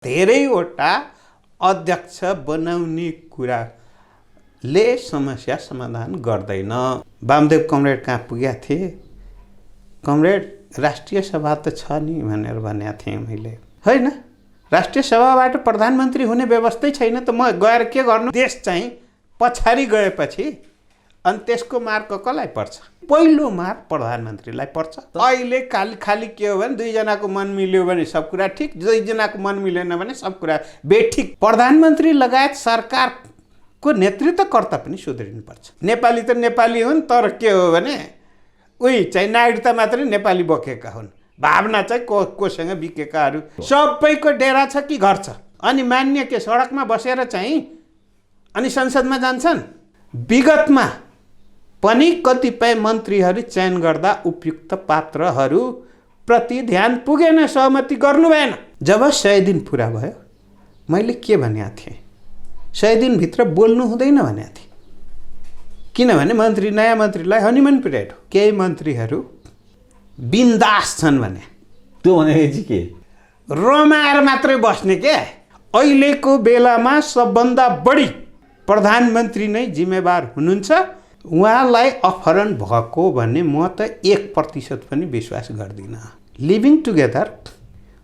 धेरैवटा अध्यक्ष बनाउने कुराले समस्या समाधान गर्दैन। वामदेव कमरेड कहाँ पुगेका थिए? कमरेड राष्ट्रिय सभा त छ नि भनेर भनेको थिएँ मैले, होइन? राष्ट्रिय सभाबाट प्रधानमन्त्री हुने व्यवस्थै छैन त म गएर के गर्नु? देश चाहिँ पछाडि गएपछि अनि त्यसको मार कसलाई पर्छ? पहिलो मार प्रधानमन्त्रीलाई पर्छ। अहिले खाली के हो भने दुईजनाको मन मिल्यो भने सब कुरा ठिक, दुईजनाको मन मिलेन भने सब कुरा बेठिक। प्रधानमन्त्री लगायत सरकारको नेतृत्वकर्ता पनि सुध्रिनुपर्छ। नेपाली त नेपाली हुन्, तर के हो भने उही चाहिँ नागरिकता मात्रै नेपाली बोकेका हुन्, भावना चाहिँ कोसँग बिकेकाहरू। सबैको डेरा छ कि घर छ? अनि मान्य के सडकमा बसेर चाहिँ अनि संसदमा जान्छन्? विगतमा पनि कतिपय मन्त्रीहरू चयन गर्दा उपयुक्त पात्रहरू प्रति ध्यान पुगेन, सहमति गर्नु भएन। जब 100 दिन पुरा भयो मैले के भनेको थिएँ? 100 दिनभित्र बोल्नु हुँदैन भनेको थिएँ। किनभने मन्त्री, नयाँ मन्त्रीलाई हनीमुन पिरियड हो। केही मन्त्रीहरू बिन्दास छन् भने त्यो भनेपछि के रमाएर मात्रै बस्ने के? अहिलेको बेलामा सबभन्दा बढी प्रधानमन्त्री नै जिम्मेवार हुनुहुन्छ। उहाँलाई अपहरण भएको भन्ने म त 1% पनि विश्वास गर्दिनँ। लिभिङ टुगेदर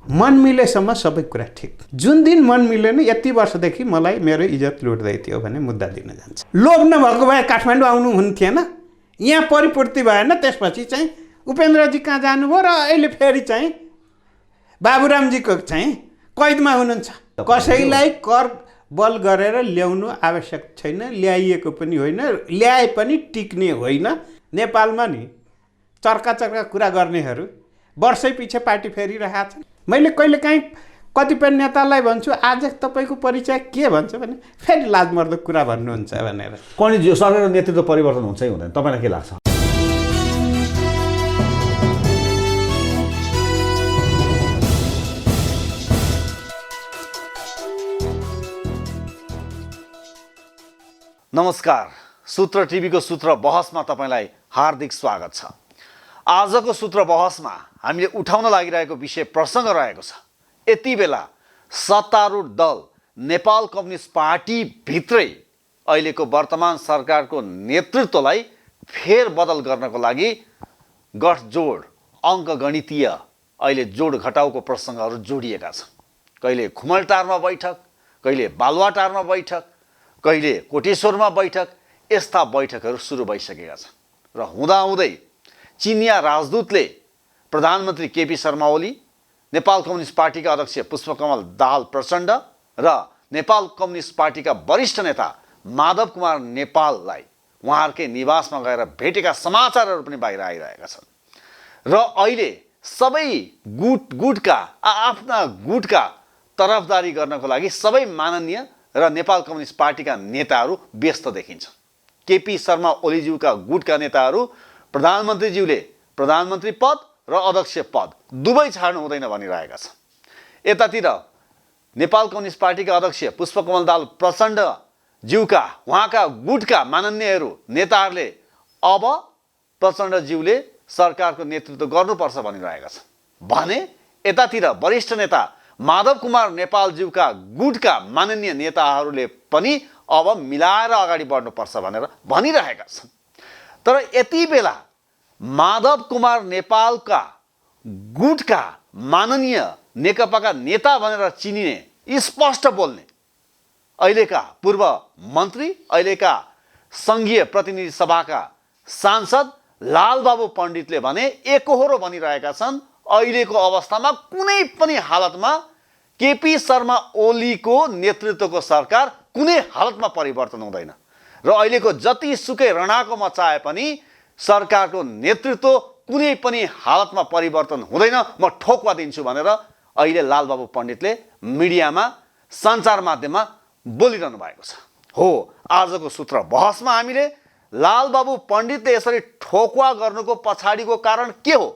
मन मिलेसम्म सबै कुरा ठिक। जुन दिन मन मिलेन, यति वर्षदेखि मलाई मेरो इज्जत लुट्दै थियो भने मुद्दा दिन जान्छ। लोभ नभएको भए काठमाडौँ आउनु हुन्थेन। यहाँ परिपूर्ति भएन, त्यसपछि चाहिँ उपेन्द्रजी कहाँ जानुभयो र अहिले फेरि चाहिँ बाबुरामजीको चाहिँ कैदमा हुनुहुन्छ। कसैलाई कर बल गरेर ल्याउनु आवश्यक छैन, ल्याइएको पनि होइन, ल्याए पनि टिक्ने होइन। नेपालमा नि चर्का कुरा गर्नेहरू वर्षै पछि पार्टी फेरिरहेका छन्। मैले कहिलेकाहीँ कतिपय नेतालाई भन्छु, आज तपाईँको परिचय के भन्छ भने फेरि लाजमर्दो कुरा भन्नुहुन्छ भनेर। पण्डितज्यू, सरकारको नेतृत्व परिवर्तन हुन्छ कि हुँदैन, तपाईँलाई के लाग्छ? नमस्कार, सूत्र टिभीको सूत्र बहसमा तपाईँलाई हार्दिक स्वागत छ। आजको सूत्र बहसमा हामीले उठाउन लागिरहेको विषय प्रसङ्ग रहेको छ, यति बेला सत्तारूढ दल नेपाल कम्युनिस्ट पार्टी भित्रै अहिलेको वर्तमान सरकारको नेतृत्वलाई फेरबदल गर्नको लागि गठजोड, अङ्कगणितीय अहिले जोड घटाउको प्रसङ्गहरू जोडिएका छन्। कहिले खुमलटारमा बैठक, कहिले बालुवाटारमा बैठक, कहिले कोटेश्वरमा बैठक, यस्ता बैठकहरू सुरु भइसकेका छन्। र हुँदाहुँदै चिनिया राजदूतले प्रधानमन्त्री केपी शर्मा ओली, नेपाल कम्युनिस्ट पार्टीका अध्यक्ष पुष्पकमल दाहाल प्रचण्ड र नेपाल कम्युनिस्ट पार्टीका वरिष्ठ नेता माधव कुमार नेपाललाई उहाँहरूकै निवासमा गएर भेटेका समाचारहरू पनि बाहिर आइरहेका छन्। र अहिले सबै गुटका आफ्ना गुटका तरफदारी गर्नको लागि सबै माननीय र नेपाल कम्युनिस्ट पार्टीका नेताहरू व्यस्त देखिन्छन्। केपी शर्मा ओलीज्यूका गुटका नेताहरू प्रधानमन्त्रीज्यूले प्रधानमन्त्री पद र अध्यक्ष पद दुवै छाड्नु हुँदैन भनिरहेका छन्। यतातिर नेपाल कम्युनिस्ट पार्टीका अध्यक्ष पुष्पकमल दाहाल प्रचण्डज्यूका उहाँका गुटका माननीयहरू नेताहरूले अब प्रचण्डज्यूले सरकारको नेतृत्व गर्नुपर्छ भनिरहेका छन् भने यतातिर वरिष्ठ नेता माधव कुमार नेपालज्यूका गुटका माननीय नेताहरूले पनि अब मिलाएर अगाडि बढ्नुपर्छ भनेर भनिरहेका छन्। तर यति बेला माधव कुमार नेपालका गुटका माननीय नेकपाका नेता भनेर चिनिने, स्पष्ट बोल्ने अहिलेका पूर्व मन्त्री, अहिलेका सङ्घीय प्रतिनिधि सभाका सांसद लालबाबु पण्डितले भने एकहोरो भनिरहेका छन्, अहिलेको अवस्थामा कुनै पनि हालतमा केपी शर्मा ओलीको नेतृत्वको सरकार कुनै हालतमा परिवर्तन हुँदैन र अहिलेको जतिसुकै रणाको मचाए पनि सरकारको नेतृत्व कुनै पनि हालतमा परिवर्तन हुँदैन, म ठोक्वा दिन्छु भनेर अहिले लालबाबु पण्डितले मिडियामा, सञ्चार माध्यममा बोलिरहनु भएको छ। हो, आजको सूत्र बहसमा हामीले लालबाबु पण्डितले यसरी ठोक्वा गर्नुको पछाडिको कारण के हो,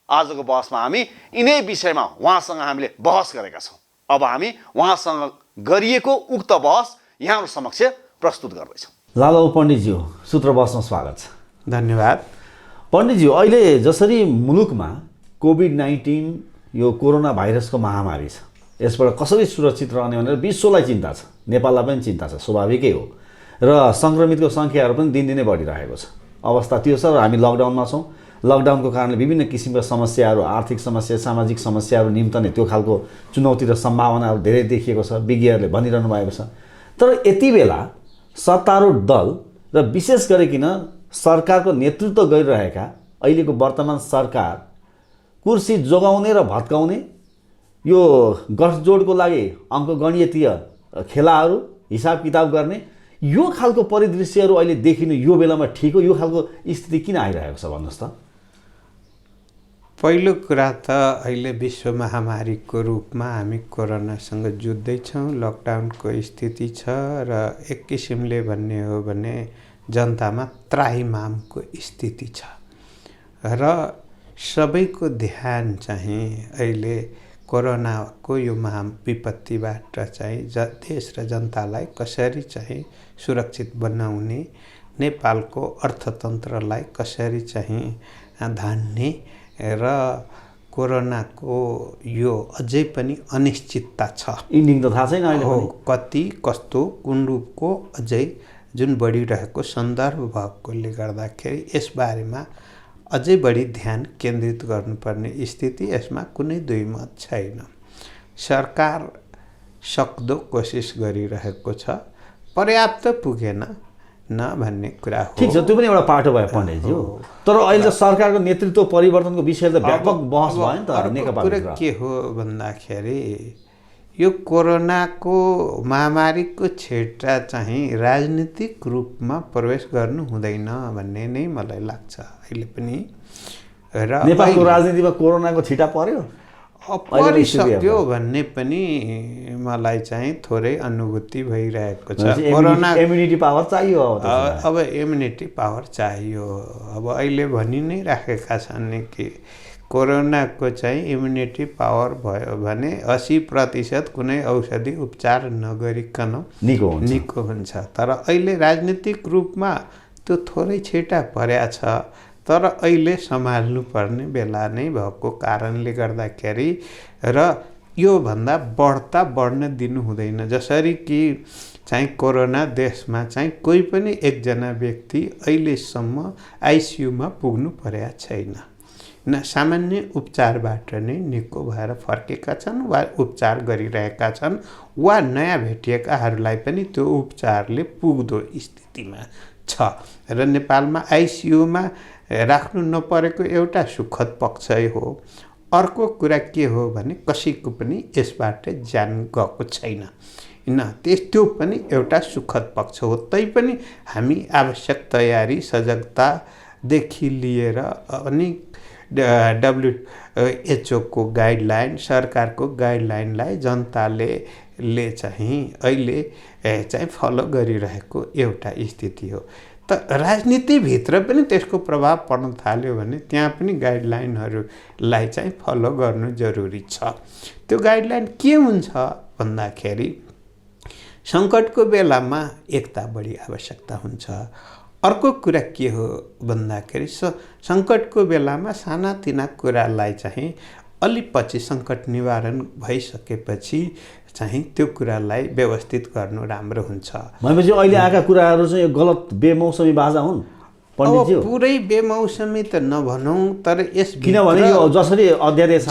आजको बहसमा हामी यिनै विषयमा उहाँसँग हामीले बहस गरेका छौँ। अब हामी उहाँसँग गरिएको उक्त बहस यहाँहरू समक्ष प्रस्तुत गर्दैछौँ। लालबाबु पण्डितज्यू, सूत्र बहसमा स्वागत छ। धन्यवाद। पण्डितज्यू, अहिले जसरी मुलुकमा कोभिड-19 यो कोरोना भाइरसको महामारी छ, यसबाट कसरी सुरक्षित रहने भनेर विश्वलाई चिन्ता छ, नेपाललाई पनि चिन्ता छ, स्वाभाविकै हो। र सङ्क्रमितको सङ्ख्याहरू पनि दिनदिनै बढिरहेको छ। अवस्था त्यो छ र हामी लकडाउनमा छौँ। लकडाउनको कारणले विभिन्न किसिमका समस्याहरू, आर्थिक समस्या, सामाजिक समस्याहरू निम्तने त्यो खालको चुनौती र सम्भावनाहरू धेरै देखिएको छ, विज्ञहरूले भनिरहनु भएको छ। तर यति बेला सत्तारूढ दल र विशेष गरिकन सरकारको नेतृत्व गरिरहेका अहिलेको वर्तमान सरकार कुर्सी जोगाउने र भत्काउने यो गठजोडको लागि अङ्कगणितीय खेलाहरू, हिसाब किताब गर्ने यो खालको परिदृश्यहरू अहिले देखिनु यो बेलामा ठिक हो? यो खालको स्थिति किन आइरहेको छ भन्नुहोस् त? पहिलो कुरा त अहिले विश्व महामारीको रूपमा हामी कोरोनासँग जुझ्दैछौँ। लकडाउनको स्थिति छ र एक किसिमले भन्ने हो भने जनतामा त्राहिमामको स्थिति छ र सबैको ध्यान चाहिँ अहिले कोरोनाको यो विपत्तिबाट चाहिँ देश र जनतालाई कसरी चाहिँ सुरक्षित बनाउने, नेपालको अर्थतन्त्रलाई कसरी चाहिँ धान्ने र कोरोनाको यो अझै पनि अनिश्चितता छ। इन्डिङ त थाहा छैन अहिले हो, कति कस्तो कुन रूपको अझै जुन बढिरहेको सन्दर्भ भएकोले गर्दाखेरि यसबारेमा अझै बढी ध्यान केन्द्रित गर्नुपर्ने स्थिति, यसमा कुनै दुई मत छैन। सरकार सक्दो कोसिस गरिरहेको छ, पर्याप्त पुगेन न भन्ने कुरा हो। ठिक छ, त्यो पनि एउटा पाटो भयो पण्डितजी हो। तर अहिले त सरकारको नेतृत्व परिवर्तनको विषय त व्यापक बहस भयो नि त नेकपा। कुरा के हो भन्दाखेरि यो कोरोनाको महामारीको क्षेत्र चाहिँ राजनीतिक रूपमा प्रवेश गर्नु हुँदैन भन्ने नै मलाई लाग्छ अहिले पनि। र नेपालको राजनीतिमा कोरोनाको छिटा पर्यो, परिसक्यो भन्ने पनि मलाई चाहिँ थोरै अनुभूति भइरहेको छ। कोरोना इम्युनिटी पावर चाहियो, अब इम्युनिटी पावर चाहियो। अब अहिले भनि नै राखेका छन् कि कोरोनाको चाहिँ इम्युनिटी पावर भयो भने 80% कुनै औषधि उपचार नगरिकन निको हुन्छ। तर अहिले राजनीतिक रूपमा त्यो थोरै छिटा परेको छ, तर अहिले सम्हाल्नु पर्ने बेला नै भएको कारणले गर्दाखेरि र योभन्दा बढ्न दिनु हुँदैन। जसरी कि चाहिँ कोरोना देशमा चाहिँ कोही पनि एकजना व्यक्ति अहिलेसम्म आइसियुमा पुग्नु परेको छैन, न सामान्य उपचारबाट नै निको भएर फर्केका छन् वा उपचार गरिरहेका छन्, वा नयाँ भेटिएकाहरूलाई पनि त्यो उपचारले पुग्दो स्थितिमा छ। र नेपालमा आइसियुमा राख्नु नपरेको एउटा सुखद पक्षै हो। अर्को कुरा के हो भने कसैको पनि यसबाट ज्यान गएको छैन न, त्यो पनि एउटा सुखद पक्ष हो। तैपनि हामी आवश्यक तयारी, सजगतादेखि लिएर अनि WHO को गाइडलाइन, सरकारको गाइडलाइनलाई जनताले चाहिँ अहिले चाहिँ फलो गरिरहेको एउटा स्थिति हो। त राजनीतिभित्र पनि त्यसको प्रभाव पर्न थाल्यो भने त्यहाँ पनि गाइडलाइनहरूलाई चाहिँ फलो गर्नु जरुरी छ। त्यो गाइडलाइन के हुन्छ भन्दाखेरि सङ्कटको बेलामा एकता बढी आवश्यकता हुन्छ। अर्को कुरा के हो भन्दाखेरि सङ्कटको बेलामा सानातिना कुरालाई चाहिँ अलि पछि सङ्कट निवारण भइसकेपछि चाहिँ त्यो कुरालाई व्यवस्थित गर्नु राम्रो हुन्छ। भनेपछि अहिले आएका कुराहरू चाहिँ गलत बेमौसमी बाजा हुन् पण्डितज्यू? पुरै बेमौसमी त नभनौँ, तर यस किनभने यो जसरी अध्यादेश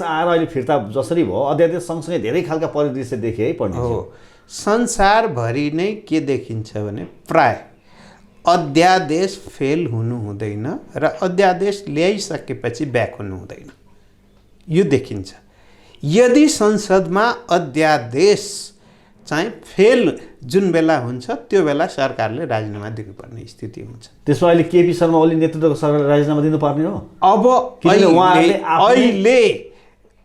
आएर अहिले फिर्ता जसरी भयो, अध्यादेश सँगसँगै धेरै खालका परिदृश्य देखे है पण्डितज्यू। संसारभरि नै के देखिन्छ भने प्राय अध्यादेश फेल हुनु हुँदैन र अध्यादेश ल्याइसकेपछि ब्याक हुनु हुँदैन, यो देखिन्छ। यदि संसदमा अध्यादेश चाहिँ फेल जुन बेला हुन्छ त्यो बेला सरकारले राजीनामा दिनुपर्ने स्थिति हुन्छ। त्यसमा अहिले केपी शर्मा ओली नेतृत्वको सरकारले राजीनामा दिनुपर्ने हो। अब अहिले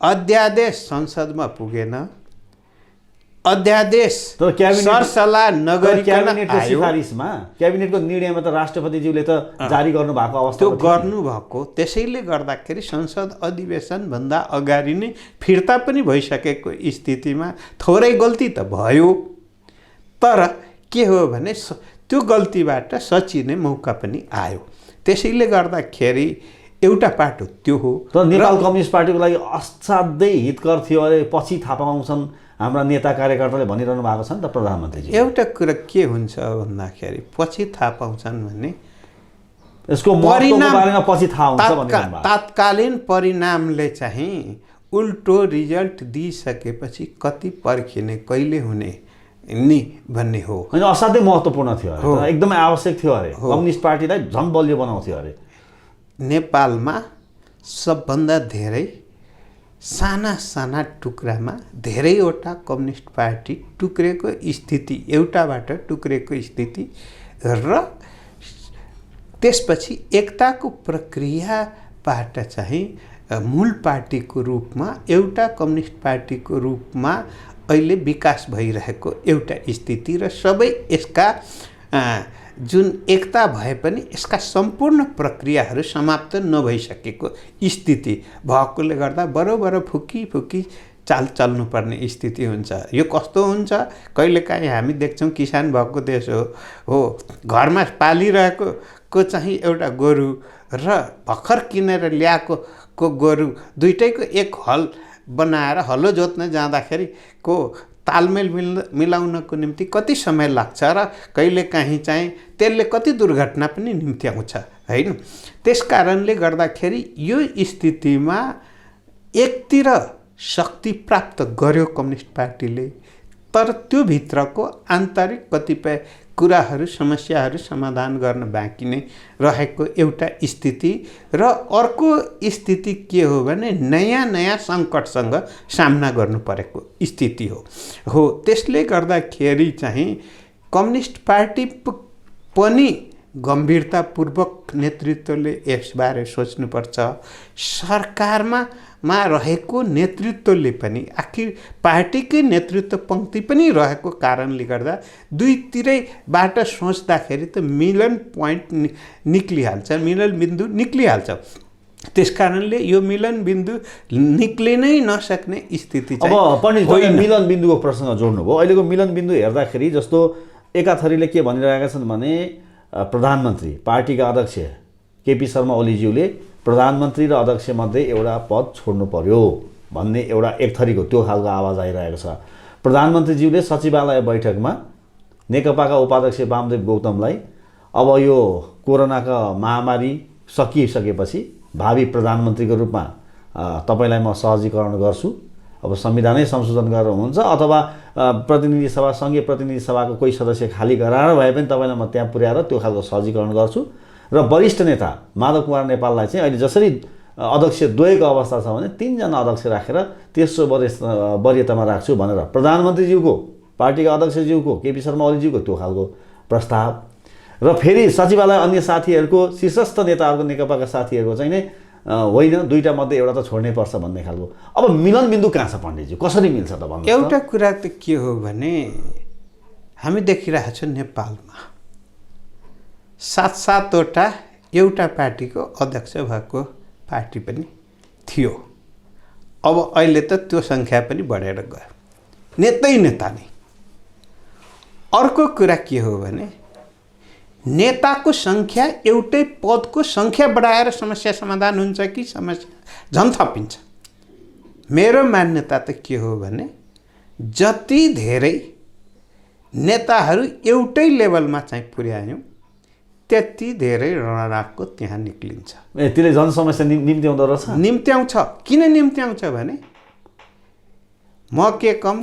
अध्यादेश संसदमा पुगेन, अध्यादेश सरसल्लाह नगरिकन सिफारिसमा क्याबिनेटको निर्णयमा त राष्ट्रपतिज्यूले त जारी गर्नुभएको अवस्था त्यो गर्नुभएको, त्यसैले गर्दाखेरि संसद अधिवेशनभन्दा अगाडि नै फिर्ता पनि भइसकेको स्थितिमा थोरै गल्ती त भयो, तर के हो भने त्यो गल्तीबाट सचिने मौका पनि आयो। त्यसैले गर्दाखेरि एउटा पाटो त्यो हो। तर नेपाल कम्युनिस्ट पार्टीको लागि असाध्यै हितकर थियो अरे, पछि थाहा पाउँछन् हाम्रा नेता कार्यकर्ताले भनिरहनु भएको छ नि त प्रधानमन्त्रीजी। एउटा कुरा के हुन्छ भन्दाखेरि पछि थाहा पाउँछन् भन्ने यसको महत्त्वको बारेमा पछि थाहा हुन्छ भन्ने तात्कालीन परिणामले चाहिँ उल्टो रिजल्ट दिइसकेपछि कति पर्खिने कहिले हुने नि भन्ने हो। होइन, असाध्यै महत्त्वपूर्ण थियो अरे, एकदमै आवश्यक थियो अरे, कम्युनिस्ट पार्टीलाई झन् बलियो बनाउँथ्यो अरे। नेपालमा सबभन्दा धेरै साना साना टुक्रामा धेरैवटा कम्युनिस्ट पार्टी टुक्रेको स्थिति, एउटाबाट टुक्रेको स्थिति र त्यसपछि एकताको प्रक्रियाबाट चाहिँ मूल पार्टीको रूपमा एउटा कम्युनिस्ट पार्टीको रूपमा अहिले विकास भइरहेको एउटा स्थिति र सबै यसका जुन एकता भए पनि यसका सम्पूर्ण प्रक्रियाहरू समाप्त नभइसकेको स्थिति भएकोले गर्दा बरोबर फुकी फुकी चाल चल्नुपर्ने स्थिति हुन्छ। यो कस्तो हुन्छ, कहिलेकाहीँ हामी देख्छौँ किसान भएको देश हो घरमा पालिरहेको चाहिँ एउटा गोरु र भर्खर किनेर ल्याएको गोरु दुइटैको एक हल बनाएर हलो जोत्न जाँदाखेरि को तालमेल मिलाउनको निम्ति कति समय लाग्छ र कहिलेकाहीँ चाहिँ त्यसले कति दुर्घटना पनि निम्ति आउँछ होइन। त्यस कारणले गर्दाखेरि यो स्थितिमा एकतिर शक्ति प्राप्त गर्यो कम्युनिस्ट पार्टीले, तर त्यो भित्रको आन्तरिक कतिपय कुराहरू समस्याहरू समाधान गर्न बाँकी नै रहेको एउटा स्थिति र अर्को स्थिति के हो भने नयाँ नयाँ सङ्कटसँग सामना गर्नु परेको स्थिति हो। त्यसले गर्दाखेरि चाहिँ कम्युनिस्ट पार्टी पनि गम्भीरतापूर्वक नेतृत्वले यसबारे सोच्नुपर्छ। सरकारमा रहेको नेतृत्वले पनि आखिर पार्टीकै नेतृत्व पङ्क्ति पनि रहेको कारणले गर्दा दुईतिरैबाट सोच्दाखेरि त मिलन पोइन्ट निक्लिहाल्छ, मिलन बिन्दु निक्लिहाल्छ। त्यस कारणले यो मिलन बिन्दु निक्लिनै नसक्ने स्थिति चाहिँ अब पनि मिलन बिन्दुको प्रसङ्ग जोड्नुभयो। अहिलेको मिलन बिन्दु हेर्दाखेरि जस्तो एका थरीले के भनिरहेका छन् भने प्रधानमन्त्री पार्टीका अध्यक्ष केपी शर्मा ओलीज्यूले प्रधानमन्त्री र अध्यक्षमध्ये एउटा पद छोड्नु पर्यो भन्ने एउटा एक थरीको त्यो खालको आवाज आइरहेको छ। प्रधानमन्त्रीज्यूले सचिवालय बैठकमा नेकपाका उपाध्यक्ष वामदेव गौतमलाई अब यो कोरोनाका महामारी सकिसकेपछि भावी प्रधानमन्त्रीको रूपमा तपाईँलाई म सहजीकरण गर्छु, अब संविधानै संशोधन गरेर हुन्छ अथवा प्रतिनिधि सभा सङ्घीय प्रतिनिधि सभाको कोही सदस्य खाली गराएर भए पनि तपाईँलाई म त्यहाँ पुर्याएर त्यो खालको सहजीकरण गर्छु र वरिष्ठ नेता माधव कुमार नेपाललाई चाहिँ अहिले जसरी अध्यक्ष द्वयको अवस्था छ भने 3 जना अध्यक्ष राखेर तेस्रो वरियतामा राख्छु भनेर प्रधानमन्त्रीज्यूको पार्टीका अध्यक्षज्यूको केपी शर्मा ओलीज्यूको त्यो खालको प्रस्ताव र फेरि सचिवालय अन्य साथीहरूको शीर्षस्थ नेताहरूको नेकपाका साथीहरूको चाहिँ नै होइन दुईटा मध्ये एउटा त छोड्नै पर्छ भन्ने खालको। अब मिलन बिन्दु कहाँ छ पण्डितजी, कसरी मिल्छ त भन्नु? एउटा कुरा त के हो भने हामी देखिरहेको छौँ नेपालमा 7-7वटा एउटा पार्टीको अध्यक्ष भएको पार्टी पनि थियो। अब अहिले त त्यो सङ्ख्या पनि बढेर गयो, नेता नै। अर्को कुरा के हो भने नेताको सङ्ख्या एउटै पदको सङ्ख्या बढाएर समस्या समाधान हुन्छ कि समस्या झन् थपिन्छ। मेरो मान्यता त के हो भने जति धेरै नेताहरू एउटै लेभलमा चाहिँ पुर्यायौँ त्यति धेरै रणरागको त्यहाँ निक्लिन्छ। त्यसले जनसमस्या निम्त्याउँदो रहेछ। निम्त्याउँछ। किन निम्त्याउँछ भने म के कम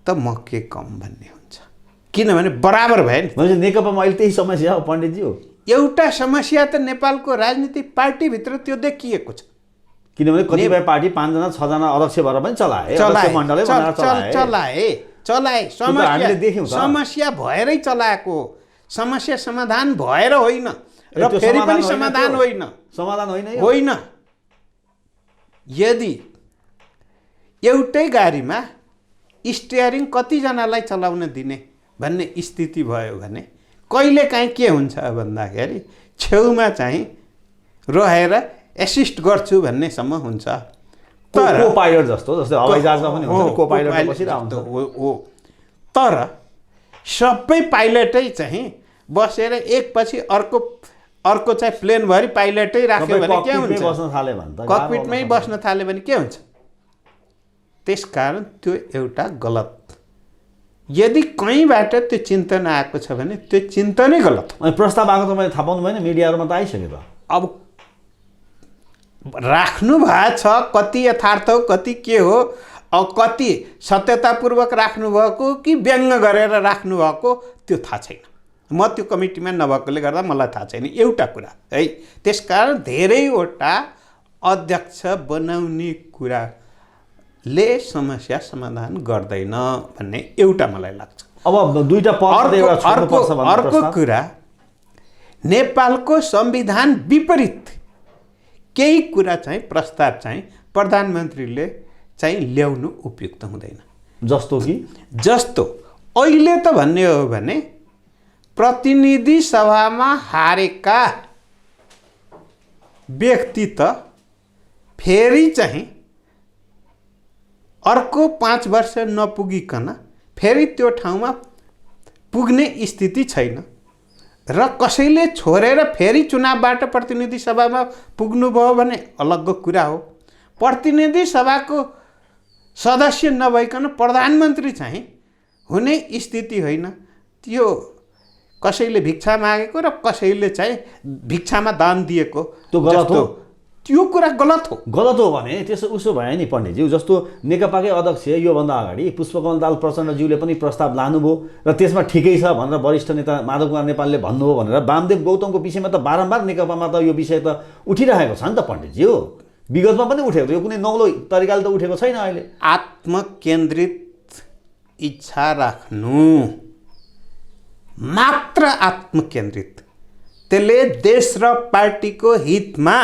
त म के कम भन्ने हुन्छ, किनभने बराबर भयो नि। नेकपामा अहिले त्यही समस्या हो पण्डितजी हो। एउटा समस्या त नेपालको राजनीतिक पार्टीभित्र त्यो देखिएको छ, किनभने कतिपय पार्टी 5 जना 6 जना अध्यक्ष भएर पनि चलाए। समस्या भएरै चलाएको, समस्या समाधान भएर होइन र फेरि पनि समाधान होइन। यदि एउटै गाडीमा स्टियरिङ कतिजनालाई चलाउन दिने भन्ने स्थिति भयो भने कहिलेकाहीँ के हुन्छ भन्दाखेरि छेउमा चाहिँ रहेर एसिस्ट गर्छु भन्नेसम्म हुन्छ। तर को पाइलट जस्तै हवाईजहाजमा पनि हुन्छ को पाइलट बसिरहेको हो। तर सबै पाइलटै चाहिँ बसेर एकपछि अर्को अर्को चाहिँ प्लेनभरि पाइलटै राख्यो भने के हुन्छ? बस्न थाले भने त ककपिटमै बस्न थाल्यो भने के हुन्छ? त्यसकारण त्यो एउटा गलत, यदि कहीँबाट त्यो चिन्तन आएको छ भने त्यो चिन्तनै गलत हो। अनि प्रस्ताव आएको त मैले थाहा पाउनु भएन, मिडियाहरूमा त आइसक्यो त। अब राख्नु भएको छ, कति यथार्थ हो कति के हो, अब कति सत्यतापूर्वक राख्नुभएको कि व्यङ्ग गरेर राख्नुभएको त्यो थाहा छैन। म त्यो कमिटीमा नभएकोले गर्दा मलाई थाहा छैन एउटा कुरा है। त्यसकारण धेरैवटा अध्यक्ष बनाउने कुराले समस्या समाधान गर्दैन भन्ने एउटा मलाई लाग्छ। अब दुईटा पद अर्को कुरा, नेपालको संविधान विपरीत केही कुरा चाहिँ प्रस्ताव चाहिँ प्रधानमन्त्रीले चाहिँ ल्याउनु उपयुक्त हुँदैन। जस्तो अहिले त भन्ने हो भने प्रतिनिधि सभामा हारेका व्यक्ति त फेरि चाहिँ अर्को 5 वर्ष नपुगिकन फेरि त्यो ठाउँमा पुग्ने स्थिति छैन र कसैले छोडेर फेरि चुनावबाट प्रतिनिधि सभामा पुग्नुभयो भने अलग्गै कुरा हो। प्रतिनिधि सभाको सदस्य नभइकन प्रधानमन्त्री चाहिँ हुने स्थिति होइन। त्यो कसैले भिक्षा मागेको र कसैले चाहिँ भिक्षामा दान दिएको त्यो गलत हो। त्यो कुरा गलत हो। गलत हो भने उसो भयो नि पण्डितज्यू। जस्तो नेकपाकै अध्यक्ष योभन्दा अगाडि पुष्पकमल दाहाल प्रचण्डज्यूले पनि प्रस्ताव लानुभयो र त्यसमा ठिकै छ भनेर वरिष्ठ नेता माधव कुमार नेपालले भन्नुभयो भनेर वामदेव गौतमको विषयमा त बारम्बार नेकपामा त यो विषय त उठिरहेको छ नि त पण्डितज्यू। विगतमा पनि उठेको, यो कुनै नौलो तरिकाले त उठेको छैन। अहिले आत्मकेन्द्रित इच्छा राख्नु, मात्र आत्मकेन्द्रित, त्यसले देश र पार्टीको हितमा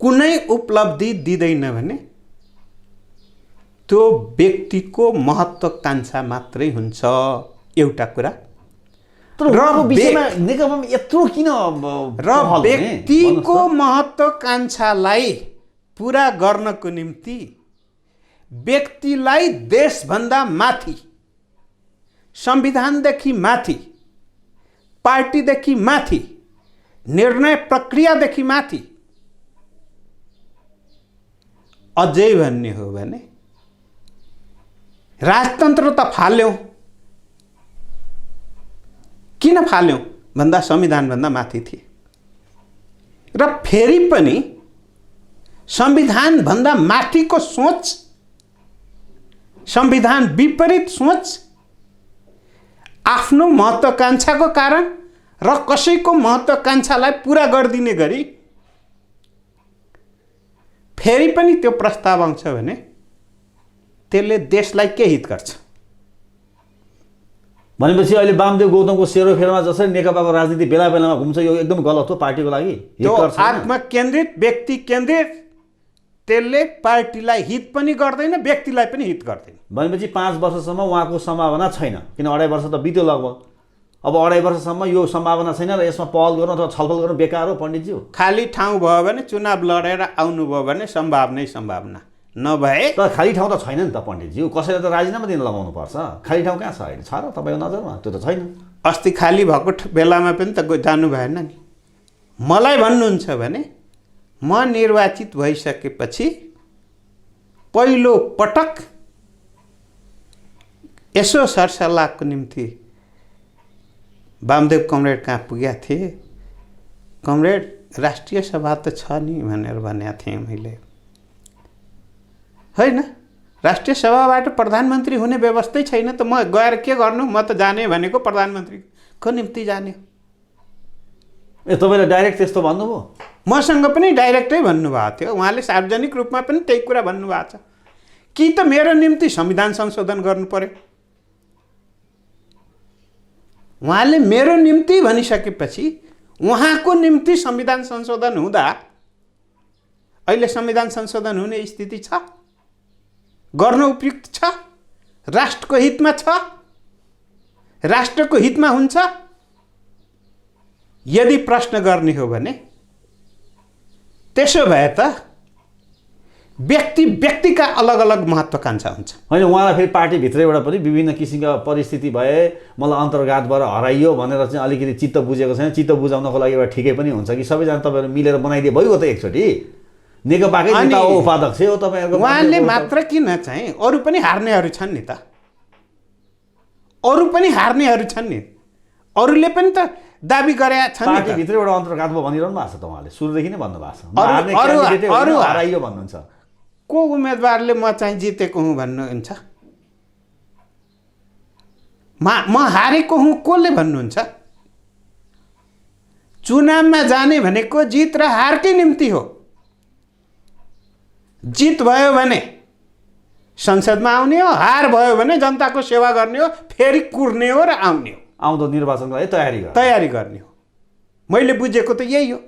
कुनै उपलब्धि दिँदैन भने त्यो व्यक्तिको महत्त्वाकांक्षा मात्रै हुन्छ। एउटा कुरा व्यक्तिको महत्त्वाकांक्षालाई पुरा गर्नको निम्ति व्यक्तिलाई देशभन्दा माथि, संविधानदेखि माथि, पार्टीदेखि माथि, निर्णय प्रक्रियादेखि माथि अझै भन्ने हो भने राजतन्त्र त फाल्यौँ। किन फाल्यौँ भन्दा संविधानभन्दा माथि थिए र फेरि पनि संविधानभन्दा माथिको सोच, संविधान विपरीत सोच, आफ्नो महत्त्वाकांक्षाको कारण र कसैको महत्त्वाकांक्षालाई पुरा गरिदिने गरी फेरि पनि त्यो प्रस्ताव आउँछ भने त्यसले देशलाई के हित गर्छ? भनेपछि अहिले वामदेव गौतमको सेरोफेरोमा जसरी नेकपाको राजनीति बेला बेलामा घुम्छ, यो एकदम गलत हो पार्टीको लागि। त्यो आत्मकेन्द्रित, व्यक्ति केन्द्रित, त्यसले पार्टीलाई हित पनि गर्दैन, व्यक्तिलाई पनि हित गर्दैन। भनेपछि 5 वर्षसम्म उहाँको सम्भावना छैन, किन 2.5 वर्ष त बित्यो लगभग। अब 2.5 वर्षसम्म यो सम्भावना छैन र यसमा पहल गर्नु अथवा छलफल गर्नु बेकार हो पण्डितज्यू। खाली ठाउँ भयो भने, चुनाव लडेर आउनुभयो भने सम्भावना नभए त खाली ठाउँ त छैन नि त पण्डितज्यू। कसैले त राजीनामा दिन लगाउनु पर्छ। खाली ठाउँ कहाँ छ अहिले? छ र तपाईँको नजरमा? त्यो त छैन। अस्ति खाली भएको बेलामा पनि त जानु भएन नि। मलाई भन्नुहुन्छ भने म निर्वाचित भइसकेपछि पहिलो पटक यसो सरसल्लाहको निम्ति वामदेव कमरेड कहाँ पुगेका थिए। कमरेड राष्ट्रिय सभा त छ नि भनेर भनेको थिएँ मैले, होइन? राष्ट्रिय सभाबाट प्रधानमन्त्री हुने व्यवस्थै छैन त म गएर के गर्नु? म त जाने भनेको प्रधानमन्त्रीको निम्ति जाने। तपाईँले डाइरेक्ट त्यस्तो भन्नुभयो? मसँग पनि डाइरेक्टै भन्नुभएको थियो। उहाँले सार्वजनिक रूपमा पनि त्यही कुरा भन्नुभएको छ कि त मेरो निम्ति संविधान संशोधन गर्नु पर्यो। उहाँले मेरो निम्ति भनिसकेपछि उहाँको निम्ति संविधान संशोधन हुँदा अहिले संविधान संशोधन हुने स्थिति छ? गर्न उपयुक्त छ? राष्ट्रको हितमा छ? राष्ट्रको हितमा हुन्छ? यदि प्रश्न गर्ने हो भने त्यसो भए त व्यक्तिका अलग अलग महत्त्वाकांक्षा हुन्छ। होइन, उहाँलाई फेरि पार्टीभित्रैबाट पनि विभिन्न किसिमका परिस्थिति भए, मलाई अन्तर्घातबाट हराइयो भनेर चाहिँ अलिकति चित्त बुझेको छैन। चित्त बुझाउनको लागि एउटा ठिकै पनि हुन्छ कि सबैजना तपाईँहरू मिलेर बनाइदिए भयो त एकचोटि। नेकपाकै नेता हो, उपाध्यक्ष हो तपाईँहरूको। उहाँले मात्र किन चाहिँ, अरू पनि हार्नेहरू छन् नि त, अरू पनि हार्नेहरू छन् नि, अरूले पनि त दाबी गरेका छन् नि। पार्टीभित्रैबाट अन्तर्घात भयो भनिरहनु भएको छ त, उहाँले सुरुदेखि नै भन्नुभएको छ। अरू हराइयो भन्नुहुन्छ। को उम्मेदवारले म चाहिँ जितेको हुँ भन्नुहुन्छ? म हारेको हुँ कसले भन्नुहुन्छ? चुनावमा जाने भनेको जित र हारकै निम्ति हो। जित भयो भने संसदमा आउने हो, हार भयो भने जनताको सेवा गर्ने हो, फेरि कुर्ने हो र आउने हो, आउँदो निर्वाचनको लागि तयारी गर्ने हो। मैले बुझेको त यही हो,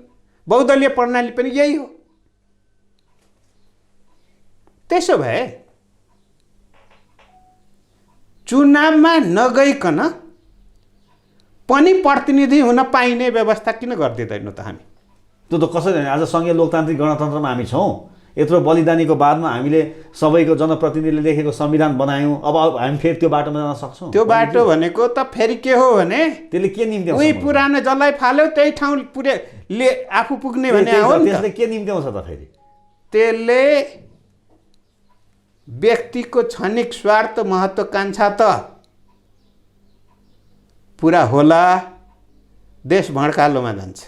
बहुदलीय प्रणाली पनि यही हो। त्यसो भए चुनावमा नगइकन पनि प्रतिनिधि हुन पाइने व्यवस्था किन गरिदिँदैनौँ त हामी? त्यो त कसरी? आज सङ्घीय लोकतान्त्रिक गणतन्त्रमा हामी छौँ। यत्रो बलिदानीको बादमा हामीले सबैको जनप्रतिनिधिले लेखेको संविधान बनायौँ। अब हामी फेरि त्यो बाटोमा जान सक्छौँ? त्यो बाटो भनेको त फेरि के हो भने त्यसले के निम्ति उही पुरानो जसलाई फाल्यो त्यही ठाउँ पुरे आफू पुग्ने भने हो नि। त्यसले के निम्ति आउँछ त फेरि? त्यसले व्यक्तिको क्षणिक स्वार्थ महत्त्वाकांक्षा त पुरा होला, देश भड्कालोमा जान्छ।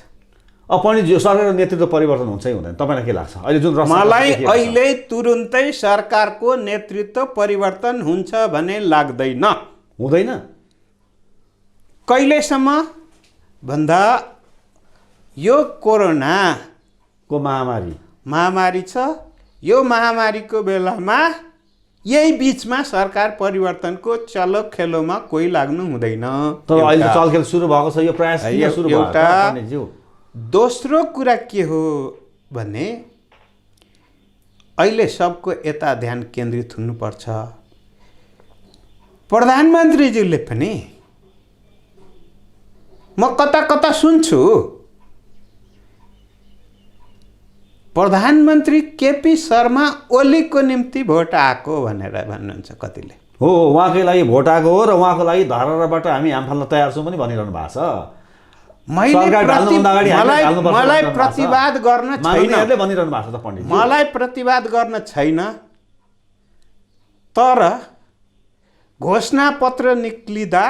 पण्डितज्यू, सरकारको नेतृत्व परिवर्तन हुन्छ कि हुँदैन तपाईँलाई के लाग्छ? अहिले जुन मलाई अहिले तुरुन्तै सरकारको नेतृत्व परिवर्तन हुन्छ भन्ने लाग्दैन। हुँदैन? कहिलेसम्म भन्दा यो कोरोनाको महामारी छ, यो महामारीको बेलामा यही बिचमा सरकार परिवर्तनको चलो खेलोमा कोही लाग्नु हुँदैन। तर अहिले चलखेल सुरु भएको छ, यो प्रयास किन सुरु भएको छ? दोस्रो कुरा के हो भने अहिले सबको यता ध्यान केन्द्रित हुनुपर्छ। प्रधानमन्त्रीज्यूले पनि म कता कता सुन्छु, प्रधानमन्त्री केपी शर्मा ओलीको निम्ति भोट आएको भनेर भन्नुहुन्छ कतिले। हो, उहाँकै लागि भोट आएको हो र उहाँको लागि धरहराबाट हामी हाम फाल्न तयार छौँ पनि भनिरहनु भएको छ। मलाई प्रतिवाद गर्न छैन, भनिरहनु भएको छ त पण्डित। मलाई प्रतिवाद गर्न छैन, तर घोषणापत्र निक्लिँदा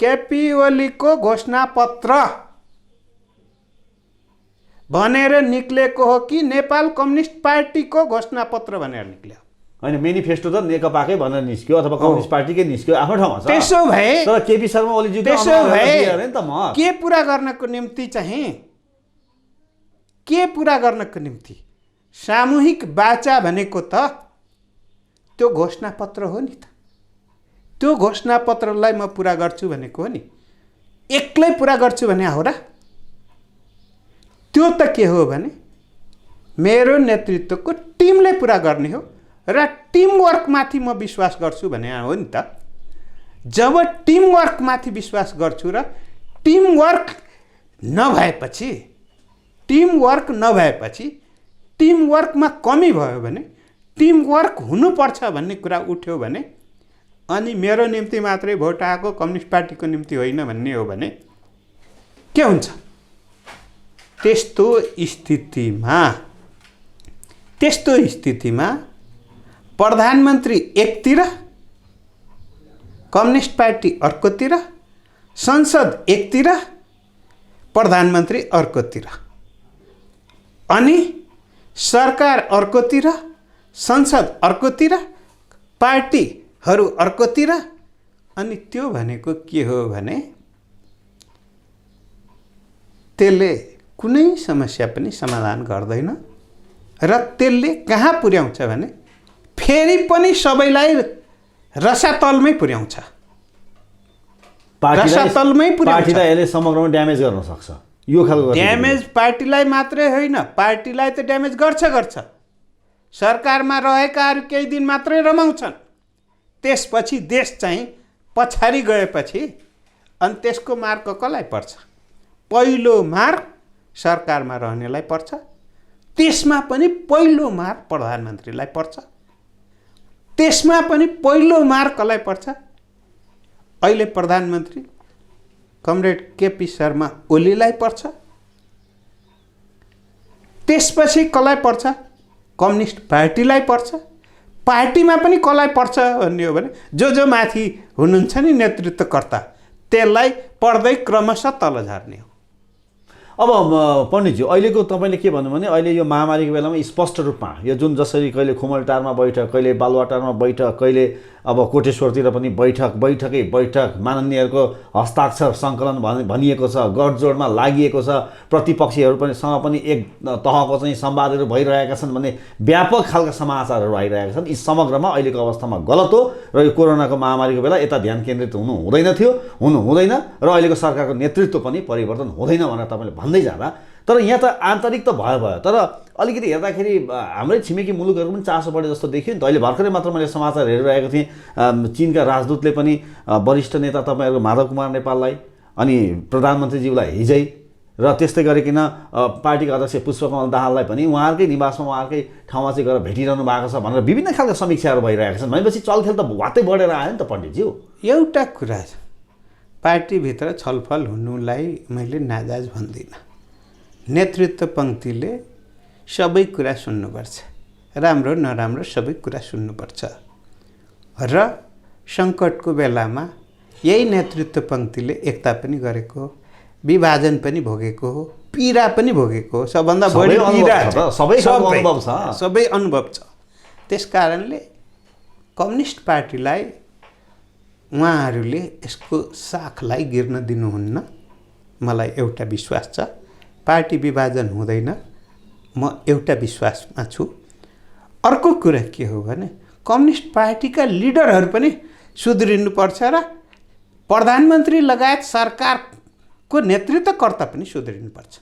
केपी ओलीको घोषणापत्र भनेर निक्लेको हो कि नेपाल कम्युनिस्ट पार्टीको घोषणापत्र भनेर निक्ल्यो? होइन, मेनिफेस्टो त नेकपाकै भनेर निस्क्यो अथवा कम्युनिस्ट पार्टीकै निस्क्यो, आफ्नो ठाउँमा छ। त्यसो भए तर केपी शर्मा ओलीज्यू के पुरा गर्नको निम्ति चाहिँ, के पुरा गर्नको निम्ति सामूहिक वाचा भनेको त त्यो घोषणापत्र हो नि त। त्यो घोषणापत्रलाई म पुरा गर्छु भनेको हो नि, एक्लै पुरा गर्छु भने हो र? त्यो त के हो भने मेरो नेतृत्वको टिमले पुरा गर्ने हो र टिमवर्कमाथि म विश्वास गर्छु भने हो नि त। जब टिमवर्कमाथि विश्वास गर्छु र टिमवर्क नभएपछि, टिमवर्कमा कमी भयो भने, टिमवर्क हुनुपर्छ भन्ने कुरा उठ्यो भने, अनि मेरो निम्ति मात्रै भोट आएको कम्युनिस्ट पार्टीको निम्ति होइन भन्ने हो भने के हुन्छ? त्यस्तो स्थितिमा प्रधानमन्त्री एकतिर, कम्युनिस्ट पार्टी अर्कोतिर, संसद एकतिर, प्रधानमन्त्री अर्कोतिर, अनि सरकार अर्कोतिर, संसद अर्कोतिर, पार्टीहरू अर्कोतिर, अनि त्यो भनेको के हो भने त्यसले कुनै समस्या पनि समाधान गर्दैन र त्यसले कहाँ पुर्याउँछ भने फेरि पनि सबैलाई रसातलमै पुर्याउँछ। रसातलमै पुर्याउँछ। पार्टीलाई यसले समग्रमा ड्यामेज गर्न सक्छ। यो खालको ड्यामेज पार्टीलाई मात्रै होइन, पार्टीलाई त ड्यामेज गर्छ। सरकारमा रहेकाहरू केही दिन मात्रै रमाउँछन्, त्यसपछि देश चाहिँ पछाडि गएपछि अनि त्यसको मार्क कसलाई पर्छ? पहिलो मार्क सरकारमा रहनेलाई पर्छ, त्यसमा पनि पहिलो मार प्रधानमन्त्रीलाई पर्छ। त्यसमा पनि पहिलो मार कसलाई पर्छ? अहिले प्रधानमन्त्री कमरेड केपी शर्मा ओलीलाई पर्छ। त्यसपछि कसलाई पर्छ? कम्युनिस्ट पार्टीलाई पर्छ। पार्टीमा पनि कसलाई पर्छ भन्ने हो भने जो माथि हुनुहुन्छ नि नेतृत्वकर्ता, त्यसलाई पर्दै क्रमशः तल झर्ने हो। अब पण्डितज्यू, अहिलेको तपाईँले के भन्नु भने अहिले यो महामारीको बेलामा स्पष्ट रूपमा यो जुन जसरी कहिले खुमलटारमा बैठक, कहिले बालुवाटारमा बैठक, कहिले अब कोटेश्वरतिर पनि बैठकै बैठक, माननीयहरूको हस्ताक्षर सङ्कलन भनिएको छ, गठजोडमा लागि छ, प्रतिपक्षीहरू पनि सँग पनि एक तहको चाहिँ संवादहरू भइरहेका छन् भन्ने व्यापक खालका समाचारहरू आइरहेका छन्। यी समग्रमा अहिलेको अवस्थामा गलत हो र यो कोरोनाको महामारीको बेला यता ध्यान केन्द्रित हुनु हुँदैन र अहिलेको सरकारको नेतृत्व पनि परिवर्तन हुँदैन भनेर तपाईँले भन्दै जाँदा, तर यहाँ त आन्तरिक त भयो, तर अलिकति हेर्दाखेरि हाम्रै छिमेकी मुलुकहरू पनि चासो बढे जस्तो देखियो नि त। अहिले भर्खरै मात्र मैले समाचार हेरिरहेको थिएँ, चीनका राजदूतले पनि वरिष्ठ नेता तपाईँहरूको माधव कुमार नेपाललाई अनि प्रधानमन्त्रीज्यूलाई हिजै र त्यस्तै गरिकन पार्टीका अध्यक्ष पुष्पकमल दाहाललाई पनि उहाँहरूकै निवासमा उहाँहरूकै ठाउँमा चाहिँ गएर भेटिरहनु भएको छ भनेर विभिन्न खालका समीक्षाहरू भइरहेका छन्। भनेपछि चलखेल त वात्तै बढेर आयो नि त पण्डितज्यू। एउटा कुरा छ, पार्टीभित्र छलफल हुनुलाई मैले नाजायज भन्दिनँ। नेतृत्व पङ्क्तिले सबै कुरा सुन्नुपर्छ, राम्रो नराम्रो सबै कुरा सुन्नुपर्छ र सङ्कटको बेलामा यही नेतृत्व पङ्क्तिले एकता पनि गरेको, विभाजन पनि भोगेको हो, पीडा पनि भोगेको हो। सबभन्दा बढी पीडा सबै अनुभव छ। त्यस कारणले कम्युनिस्ट पार्टीलाई उहाँहरूले यसको साखलाई गिर्न दिनुहुन्न। मलाई एउटा विश्वास छ, पार्टी विभाजन हुँदैन, म एउटा विश्वासमा छु। अर्को कुरा के हो भने कम्युनिस्ट पार्टीका लिडरहरू पनि सुध्रिनुपर्छ र प्रधानमन्त्री लगायत सरकारको नेतृत्वकर्ता पनि सुध्रिनुपर्छ।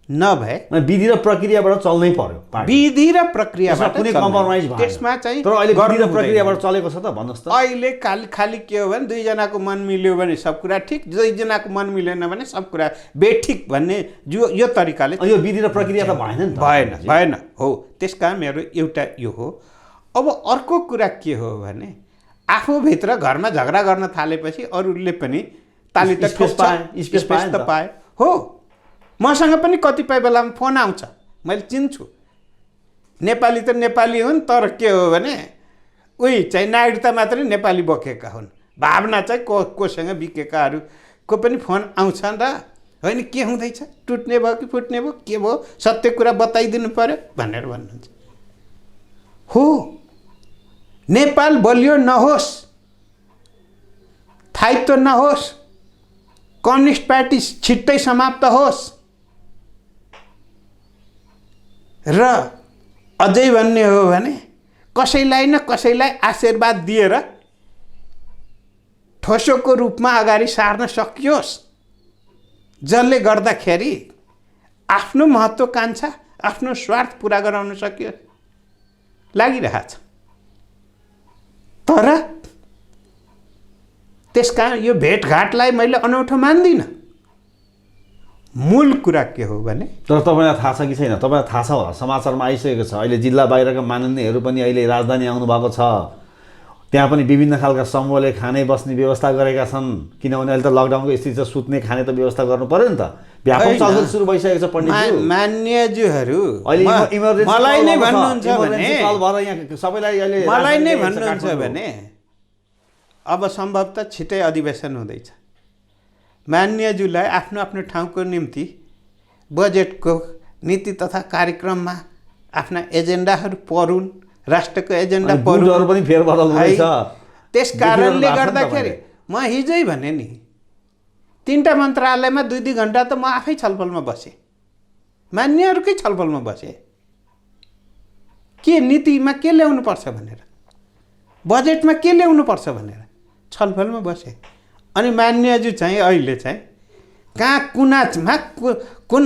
नभए विधि र प्रक्रियाबाट चल्नै पर्यो। विधि र प्रक्रियाबाट कुनै कम्प्रोमाइज भएन। त्यसमा चाहिँ तर अहिले विधि र प्रक्रियाबाट चलेको छ त भन्नुहोस् त। अहिले खाली के हो भने दुईजनाको मन मिल्यो भने सब कुरा ठिक, दुईजनाको मन मिलेन भने सब कुरा बेठिक भन्ने यो तरिकाले यो विधि र प्रक्रिया त भएन नि त। भएन हो। त्यसकारण मेरो एउटा यो हो। अब अर्को कुरा के हो भने आफूभित्र घरमा झगडा गर्न थालेपछि अरूले पनि ताली त स्पेस त पाए हो। मसँग पनि कतिपय बेलामा फोन आउँछ, मैले चिन्छु। नेपाली त नेपाली हुन्, तर के हो भने उही चाहिँ नागरिकता मात्रै नेपाली बोकेका हुन्, भावना चाहिँ कोसँग बिकेकाहरूको पनि फोन आउँछ र होइन के हुँदैछ, टुट्ने भयो कि फुट्ने भयो, के भयो, सत्य कुरा बताइदिनु पर्यो भनेर भन्नुहुन्छ। हो, नेपाल बलियो नहोस्, स्थायित्व नहोस्, कम्युनिस्ट पार्टी छिट्टै समाप्त होस् र अझै भन्ने हो भने कसैलाई न कसैलाई आशीर्वाद दिएर ठोसोको रूपमा अगाडि सार्न सकियोस्, जसले गर्दाखेरि आफ्नो महत्त्वाकांक्षा, आफ्नो स्वार्थ पुरा गराउन सकियोस्, लागिरहेछ। तर त्यसकारण यो भेटघाटलाई मैले अनौठो मान्दिनँ। मूल कुरा के हो भने तर तपाईँलाई थाहा छ कि छैन, तपाईँलाई थाहा छ होला, समाचारमा आइसकेको छ। अहिले जिल्ला बाहिरका माननीयहरू पनि अहिले राजधानी आउनुभएको छ। त्यहाँ पनि विभिन्न खालका समूहले खाने बस्ने व्यवस्था गरेका छन्, किनभने अहिले त लकडाउनको स्थिति छ, सुत्ने खाने त व्यवस्था गर्नु पर्यो नि त। व्यापक चलखेल सुरु भइसकेको छ पण्डितज्यू। मान्यज्यूहरू मलाई नै भन्नुहुन्छ भने सबैलाई अहिले मलाई नै भन्नुहुन्छ भने अब सम्भवतः छिटै अधिवेशन हुँदैछ। मान्यज्यूलाई आफ्नो आफ्नो ठाउँको निम्ति बजेटको नीति तथा कार्यक्रममा आफ्ना एजेन्डाहरू पढुन्, राष्ट्रको एजेन्डा पढुन् पनि फेरबदल हुँदैछ। त्यस कारणले गर्दाखेरि म हिजै भने नि 3टा मन्त्रालयमा 2-2 घन्टा त म आफै छलफलमा बसेँ, मान्यहरूकै छलफलमा बसेँ। के नीतिमा के ल्याउनु पर्छ भनेर, बजेटमा के ल्याउनु पर्छ भनेर छलफलमा बसेँ। अनि मान्यज्यू चाहिँ अहिले चाहिँ कहाँ कुनामा कुन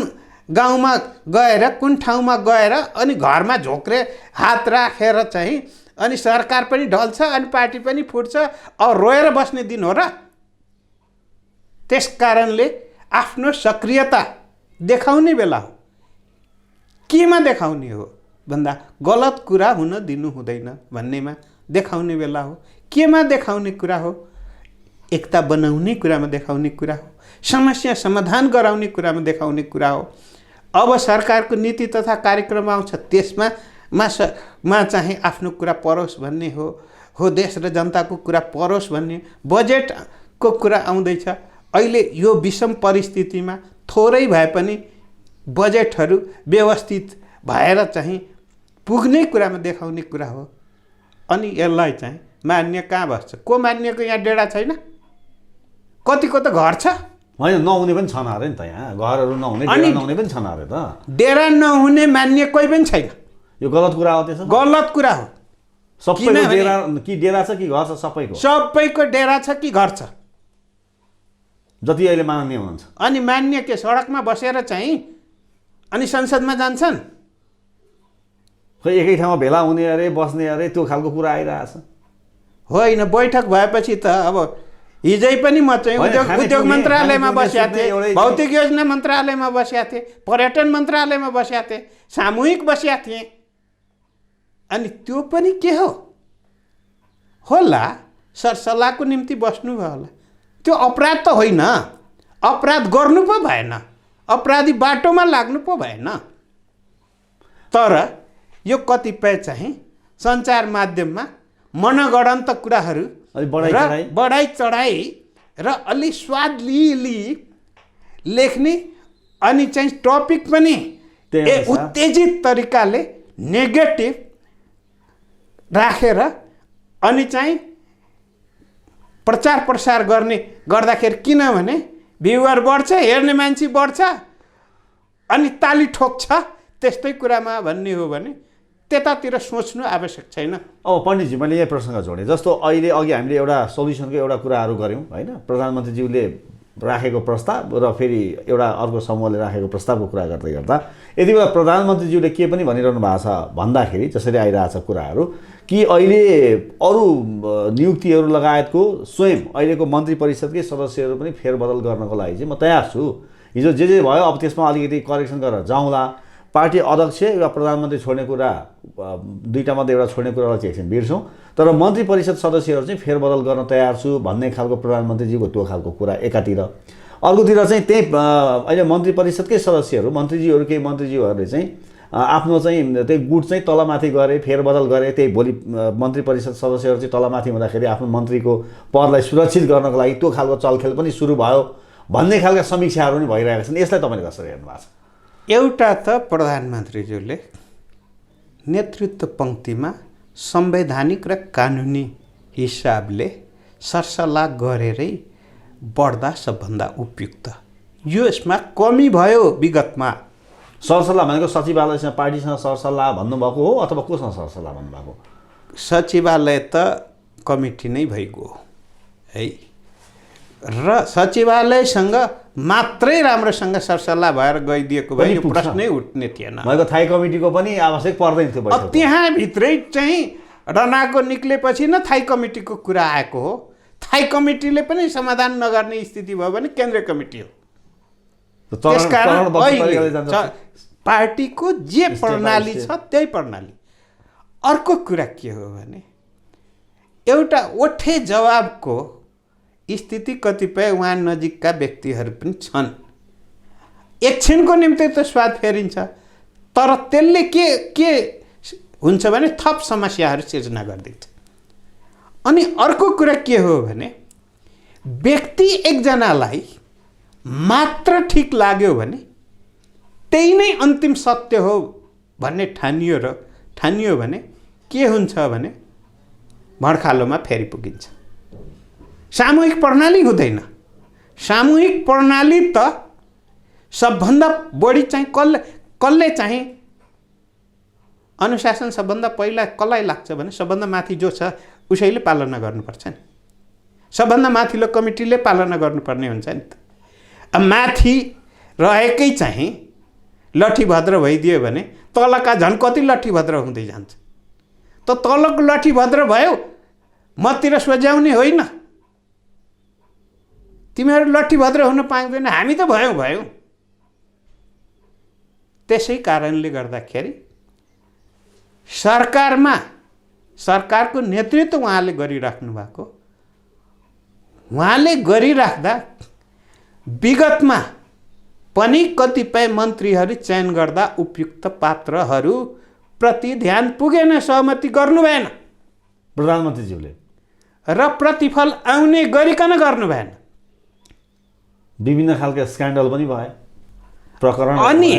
गाउँमा गएर कुन ठाउँमा गएर अनि घरमा झोक्रे हात राखेर चाहिँ अनि सरकार पनि ढल्छ अनि पार्टी पनि फुट्छ, अब रोएर बस्ने दिन हो र? त्यस कारणले आफ्नो सक्रियता देखाउने बेला हो। केमा देखाउने हो भन्दा गलत कुरा हुन दिनु हुँदैन भन्नेमा देखाउने बेला हो। केमा देखाउने कुरा हो? एकता बनाउने कुरामा देखाउने कुरा हो, समस्या समाधान गराउने कुरामा देखाउने कुरा हो। अब सरकारको नीति तथा कार्यक्रम आउँछ, त्यसमा चाहिँ आफ्नो कुरा परोस् भन्ने हो देश र जनताको कुरा परोस् भन्ने। बजेटको कुरा आउँदैछ। अहिले यो विषम परिस्थितिमा थोरै भए पनि बजेटहरू व्यवस्थित भएर चाहिँ पुग्ने कुरामा देखाउने कुरा हो। अनि यसलाई चाहिँ मान्य कहाँ बस्छ? को मान्यको यहाँ डेरा छैन? कतिको त घर छ, होइन नहुने पनि छन् अरे नि त, यहाँ घरहरू नहुने डेरा नहुने पनि छन् अरे त। डेरा नहुने मान्य कोही पनि छैन। यो गलत कुरा हो। त्यसो गलत कुरा हो। सबैको डेरा कि डेरा छ कि घर छ? सबैको डेरा छ कि घर छ? जति अहिले मान्य हुनुहुन्छ। अनि मान्य के सडकमा बसेर चाहिँ अनि संसदमा जान्छन्? खै एकै ठाउँमा भेला हुने अरे, बस्ने अरे, त्यो खालको कुरा आइरहेछ। होइन, बैठक भएपछि त अब हिजै पनि म चाहिँ उद्योग मन्त्रालयमा बसेका थिएँ, भौतिक योजना मन्त्रालयमा बसेका थिएँ, पर्यटन मन्त्रालयमा बसेका थिएँ, सामूहिक बसेका थिएँ। अनि त्यो पनि के हो होला? सरसल्लाहको निम्ति बस्नुभयो होला। त्यो अपराध त होइन, अपराध गर्नु पो भएन, अपराधी बाटोमा लाग्नु पो भएन। तर यो कतिपय चाहिँ सञ्चार माध्यममा मनगढन्त कुराहरू बढाइ चढाइ र अलि स्वाद लिई लेख्ने, अनि चाहिँ टपिक पनि उत्तेजित तरिकाले नेगेटिभ राखेर अनि चाहिँ प्रचार प्रसार गर्दाखेरि किनभने भ्युवर बढ्छ, हेर्ने मान्छे बढ्छ अनि ताली ठोक्छ, त्यस्तै कुरामा भन्ने हो भने त्यतातिर सोच्नु आवश्यक छैन। अब पण्डितजी, मैले यही प्रसङ्ग जोडेँ। जस्तो अहिले अघि हामीले एउटा सोल्युसनको एउटा कुराहरू गऱ्यौँ होइन, प्रधानमन्त्रीज्यूले राखेको प्रस्ताव र फेरि एउटा अर्को समूहले राखेको प्रस्तावको कुरा गर्दै गर्दा यति बेला प्रधानमन्त्रीज्यूले के पनि भनिरहनु भएको छ भन्दाखेरि, जसरी आइरहेछ कुराहरू कि अहिले अरू नियुक्तिहरू लगायतको स्वयं अहिलेको मन्त्री परिषदकै सदस्यहरू पनि फेरबदल गर्नको लागि चाहिँ म तयार छु। हिजो जे भयो अब त्यसमा अलिकति करेक्सन गरेर जाउँला। पार्टी अध्यक्ष या प्रधानमन्त्री छोड्ने कुरा, दुईटा मध्ये एउटा छोड्ने कुरालाई चाहिँ एकछिन बिर्सौँ, तर मन्त्री परिषद सदस्यहरू चाहिँ फेरबदल गर्न तयार छु भन्ने खालको प्रधानमन्त्रीजीको त्यो खालको कुरा एकातिर। अर्कोतिर चाहिँ त्यही अहिले मन्त्री परिषदकै सदस्यहरू, मन्त्रीजीहरू, केही मन्त्रीज्यूहरूले चाहिँ आफ्नो चाहिँ त्यही गुट चाहिँ तलमाथि गरे, फेरबदल गरे। त्यही भोलि मन्त्री परिषद सदस्यहरू चाहिँ तलमाथि हुँदाखेरि आफ्नो मन्त्रीको पदलाई सुरक्षित गर्नको लागि त्यो खालको चलखेल पनि सुरु भयो भन्ने खालका समीक्षाहरू पनि भइरहेका छन्। यसलाई तपाईँले कसरी हेर्नु भएको छ? एउटा त प्रधानमन्त्रीज्यूले नेतृत्व पङ्क्तिमा संवैधानिक र कानुनी हिसाबले सरसल्लाह गरेरै बढ्दा सबभन्दा उपयुक्त। यो यसमा कमी भयो विगतमा। सरसल्लाह भनेको सचिवालयसँग पार्टीसँग सरसल्लाह भन्नुभएको हो अथवा कोसँग सरसल्लाह भन्नुभएको? सचिवालय त कमिटी नै भइगयो है, र सचिवालयसँग मात्रै राम्रोसँग सरसल्लाह भएर गइदिएको भए यो प्रश्नै उठ्ने थिएन। भएको थाई कमिटीको पनि आवश्यक पर्दैन थियो। त्यहाँभित्रै चाहिँ रनाको निक्लेपछि न थाई कमिटीको कुरा आएको हो। थाई कमिटीले पनि समाधान नगर्ने स्थिति भयो भने केन्द्रीय कमिटी हो। त्यसकारण पार्टीको जे प्रणाली छ त्यही प्रणाली। अर्को कुरा के हो भने एउटा ओठे जवाबको स्थिति कतिपय उहाँ नजिकका व्यक्तिहरू पनि छन्। एकछिनको निम्ति त स्वाद फेरिन्छ, तर त्यसले के हुन्छ भने थप समस्याहरू सिर्जना गरिदिन्छ। अनि अर्को कुरा के हो भने व्यक्ति एकजनालाई मात्र ठिक लाग्यो भने त्यही नै अन्तिम सत्य हो भन्ने ठानियो भने के हुन्छ भने भड्खालोमा फेरि पुगिन्छ। सामूहिक प्रणाली हुँदैन। सामूहिक प्रणाली त सबभन्दा बढी चाहिँ कसले चाहिँ अनुशासन सबभन्दा पहिला कसलाई लाग्छ भने सबभन्दा माथि जो छ उसैले पालना गर्नुपर्छ नि। सबभन्दा माथिल्लो कमिटीले पालना गर्नुपर्ने हुन्छ नि त। अब माथि रहेकै चाहिँ लठीभद्र भइदियो भने तलका झन् कति लठीभद्र हुँदै जान्छ। त तलको लठीभद्र भयो मतिर सोझ्याउने होइन। तिमीहरू लठीभद्र हुन पाउँदैन, हामी त भयौँ। त्यसै कारणले गर्दाखेरि सरकारको नेतृत्व उहाँले गरिराख्नु भएको, उहाँले गरिराख्दा विगतमा पनि कतिपय मन्त्रीहरू चयन गर्दा उपयुक्त पात्रहरू प्रति ध्यान पुगेन, सहमति गर्नु भएन प्रधानमन्त्रीज्यूले, र प्रतिफल आउने गरिकन गर्नु भएन। विभिन्न खालका स्क्यान्डल पनि भए, प्रकरण, अनि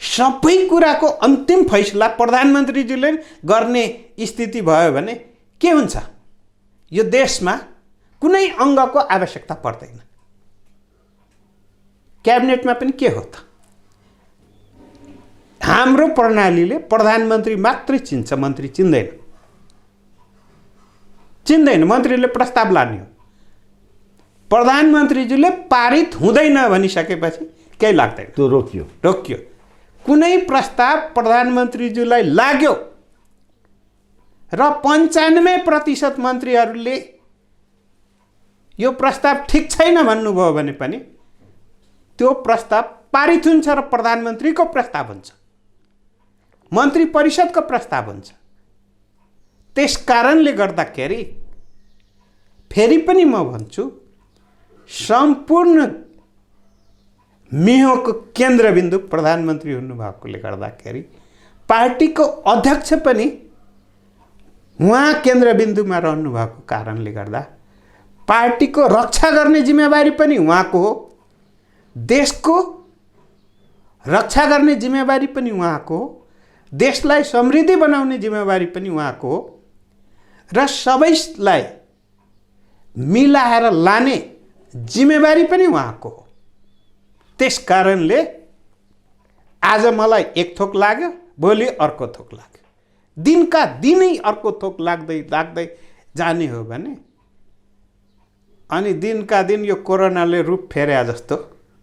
सबै कुराको अन्तिम फैसला प्रधानमन्त्रीज्यूले गर्ने स्थिति भयो भने के हुन्छ? यो देशमा कुनै अङ्गको आवश्यकता पर्दैन। क्याबिनेटमा पनि के हो त? हाम्रो प्रणालीले प्रधानमन्त्री मात्रै चिन्छ, मन्त्री चिन्दैन। मन्त्रीले प्रस्ताव लाने हो, प्रधानमन्त्रीज्यूले पारित हुँदैन भनिसकेपछि केही लाग्दैन, त्यो रोकियो। कुनै प्रस्ताव प्रधानमन्त्रीज्यूलाई लाग्यो र 95% मन्त्रीहरूले यो प्रस्ताव ठिक छैन भन्नुभयो भने पनि त्यो प्रस्ताव पारित हुन्छ र प्रधानमन्त्रीको प्रस्ताव हुन्छ, मन्त्री परिषदको प्रस्ताव हुन्छ। त्यस कारणले गर्दाखेरि फेरि पनि म भन्छु, सम्पूर्ण मेहको केन्द्रबिन्दु प्रधानमन्त्री हुनुभएकोले गर्दाखेरि पार्टीको अध्यक्ष पनि उहाँ केन्द्रबिन्दुमा रहनु भएको कारणले गर्दा पार्टीको रक्षा गर्ने जिम्मेवारी पनि उहाँको हो, देशको रक्षा गर्ने जिम्मेवारी पनि उहाँको हो, देशलाई समृद्धि बनाउने जिम्मेवारी पनि उहाँको हो, र सबैलाई मिलाएर लाने जिम्मेवारी पनि उहाँको हो। त्यस कारणले आज मलाई एक थोक लाग्यो, भोलि अर्को थोक लाग्यो, दिनका दिनै अर्को थोक लाग्दै जाने हो भने अनि दिनका दिन यो कोरोनाले रूप फेरे जस्तो,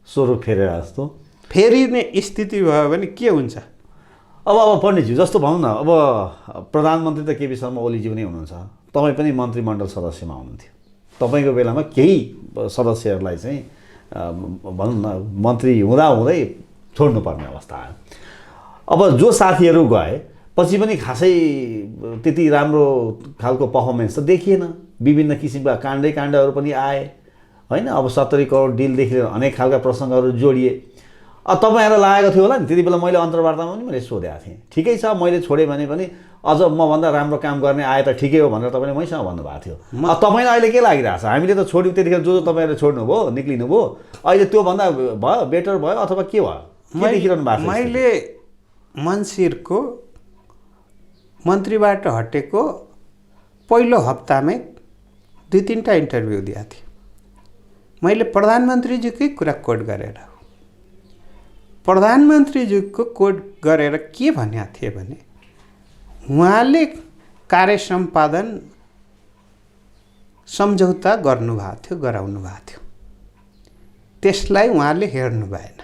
स्वरूप फेरे जस्तो फेरिने स्थिति भयो भने के हुन्छ? अब पण्डितज्यू, जस्तो भनौँ न, अब प्रधानमन्त्री त केपी शर्मा ओलीज्यू नै हुनुहुन्छ, तपाईँ पनि मन्त्रीमण्डल सदस्यमा हुनुहुन्थ्यो। तपाईँको बेलामा केही सदस्यहरूलाई चाहिँ भनौँ न मन्त्री हुँदै छोड्नुपर्ने अवस्था आयो। अब जो साथीहरू गए पछि पनि खासै त्यति राम्रो खालको पर्फर्मेन्स त देखिएन, विभिन्न किसिमका काण्डहरू पनि आए होइन। अब 70 करोड डिलदेखि लिएर अनेक खालका प्रसङ्गहरू जोडिए। अब तपाईँहरूलाई लागेको थियो होला नि, त्यति बेला मैले अन्तर्वार्तामा पनि मैले सोधेको थिएँ, ठिकै छ मैले छोडेँ भने पनि अझ मभन्दा राम्रो काम गर्ने आए त ठिकै हो भनेर तपाईँले मैसँग भन्नुभएको थियो। अब तपाईँलाई अहिले के लागिरहेको छ? हामीले त छोड्यौँ त्यतिखेर, जो तपाईँहरूले छोड्नुभयो, निक्लिनुभयो, अहिले त्योभन्दा भयो, बेटर भयो अथवा के भयो? के देखिरहनु भएको छ? मैले मन्सिरको मन्त्रीबाट हटेको पहिलो हप्तामै 2-3टा इन्टरभ्यू दिएको थिएँ। मैले प्रधानमन्त्रीज्यूकै कुरा कोट गरेर, प्रधानमन्त्रीज्यूको कोट गरेर के भनेको थिएँ भने उहाँले कार्य सम्पादन सम्झौता गर्नुभएको थियो, गराउनु भएको थियो, त्यसलाई उहाँले हेर्नु भएन,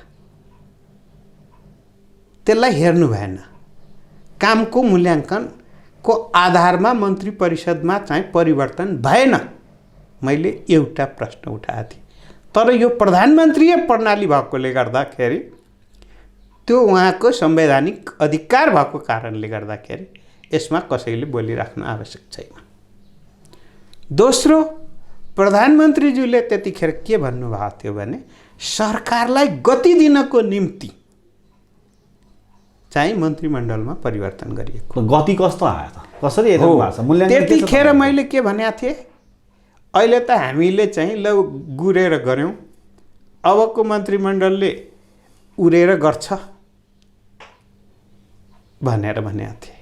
त्यसलाई हेर्नु भएन। कामको मूल्याङ्कनको आधारमा मन्त्री परिषदमा चाहिँ परिवर्तन भएन। मैले एउटा प्रश्न उठाएको थिएँ, तर यो प्रधानमन्त्रीय प्रणाली भएकोले गर्दाखेरि त्यो उहाँको संवैधानिक अधिकार भएको कारणले गर्दाखेरि यसमा कसैले बोलिराख्न आवश्यक छैन। दोस्रो, प्रधानमन्त्रीज्यूले त्यतिखेर के भन्नुभएको थियो भने सरकारलाई गति दिनको निम्ति चाहिँ मन्त्रीमण्डलमा परिवर्तन गरिएको। गति कस्तो आयो त? कसरी हेर्नु भएको छ? मूल्याङ्कन त्यतिखेर मैले के भनेको थिएँ, अहिले त हामीले चाहिँ ल गुरेर गऱ्यौँ, अबको मन्त्रीमण्डलले उरेर गर्छ भनेर भनेको थिएँ।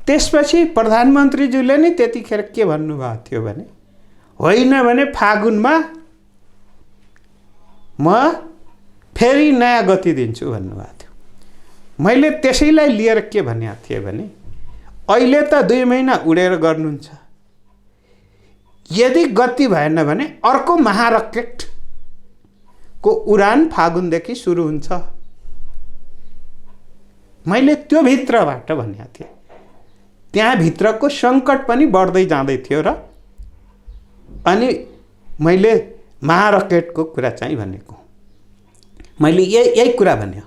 त्यसपछि प्रधानमन्त्रीज्यूले नै त्यतिखेर के भन्नुभएको थियो भने होइन भने फागुनमा म फेरि नयाँ गति दिन्छु भन्नुभएको थियो। मैले त्यसैलाई लिएर के भनेको थिएँ भने अहिले त 2 महिना उडेर गर्नुहुन्छ, यदि गति भएन भने अर्को महारकेटको उडान फागुनदेखि सुरु हुन्छ। मैले त्यो भित्रबाट भनेको थिएँ। त्यहाँभित्रको सङ्कट पनि बढ्दै जाँदै थियो र अनि मैले महारकेटको कुरा चाहिँ भनेको, मैले यही कुरा भन्यो।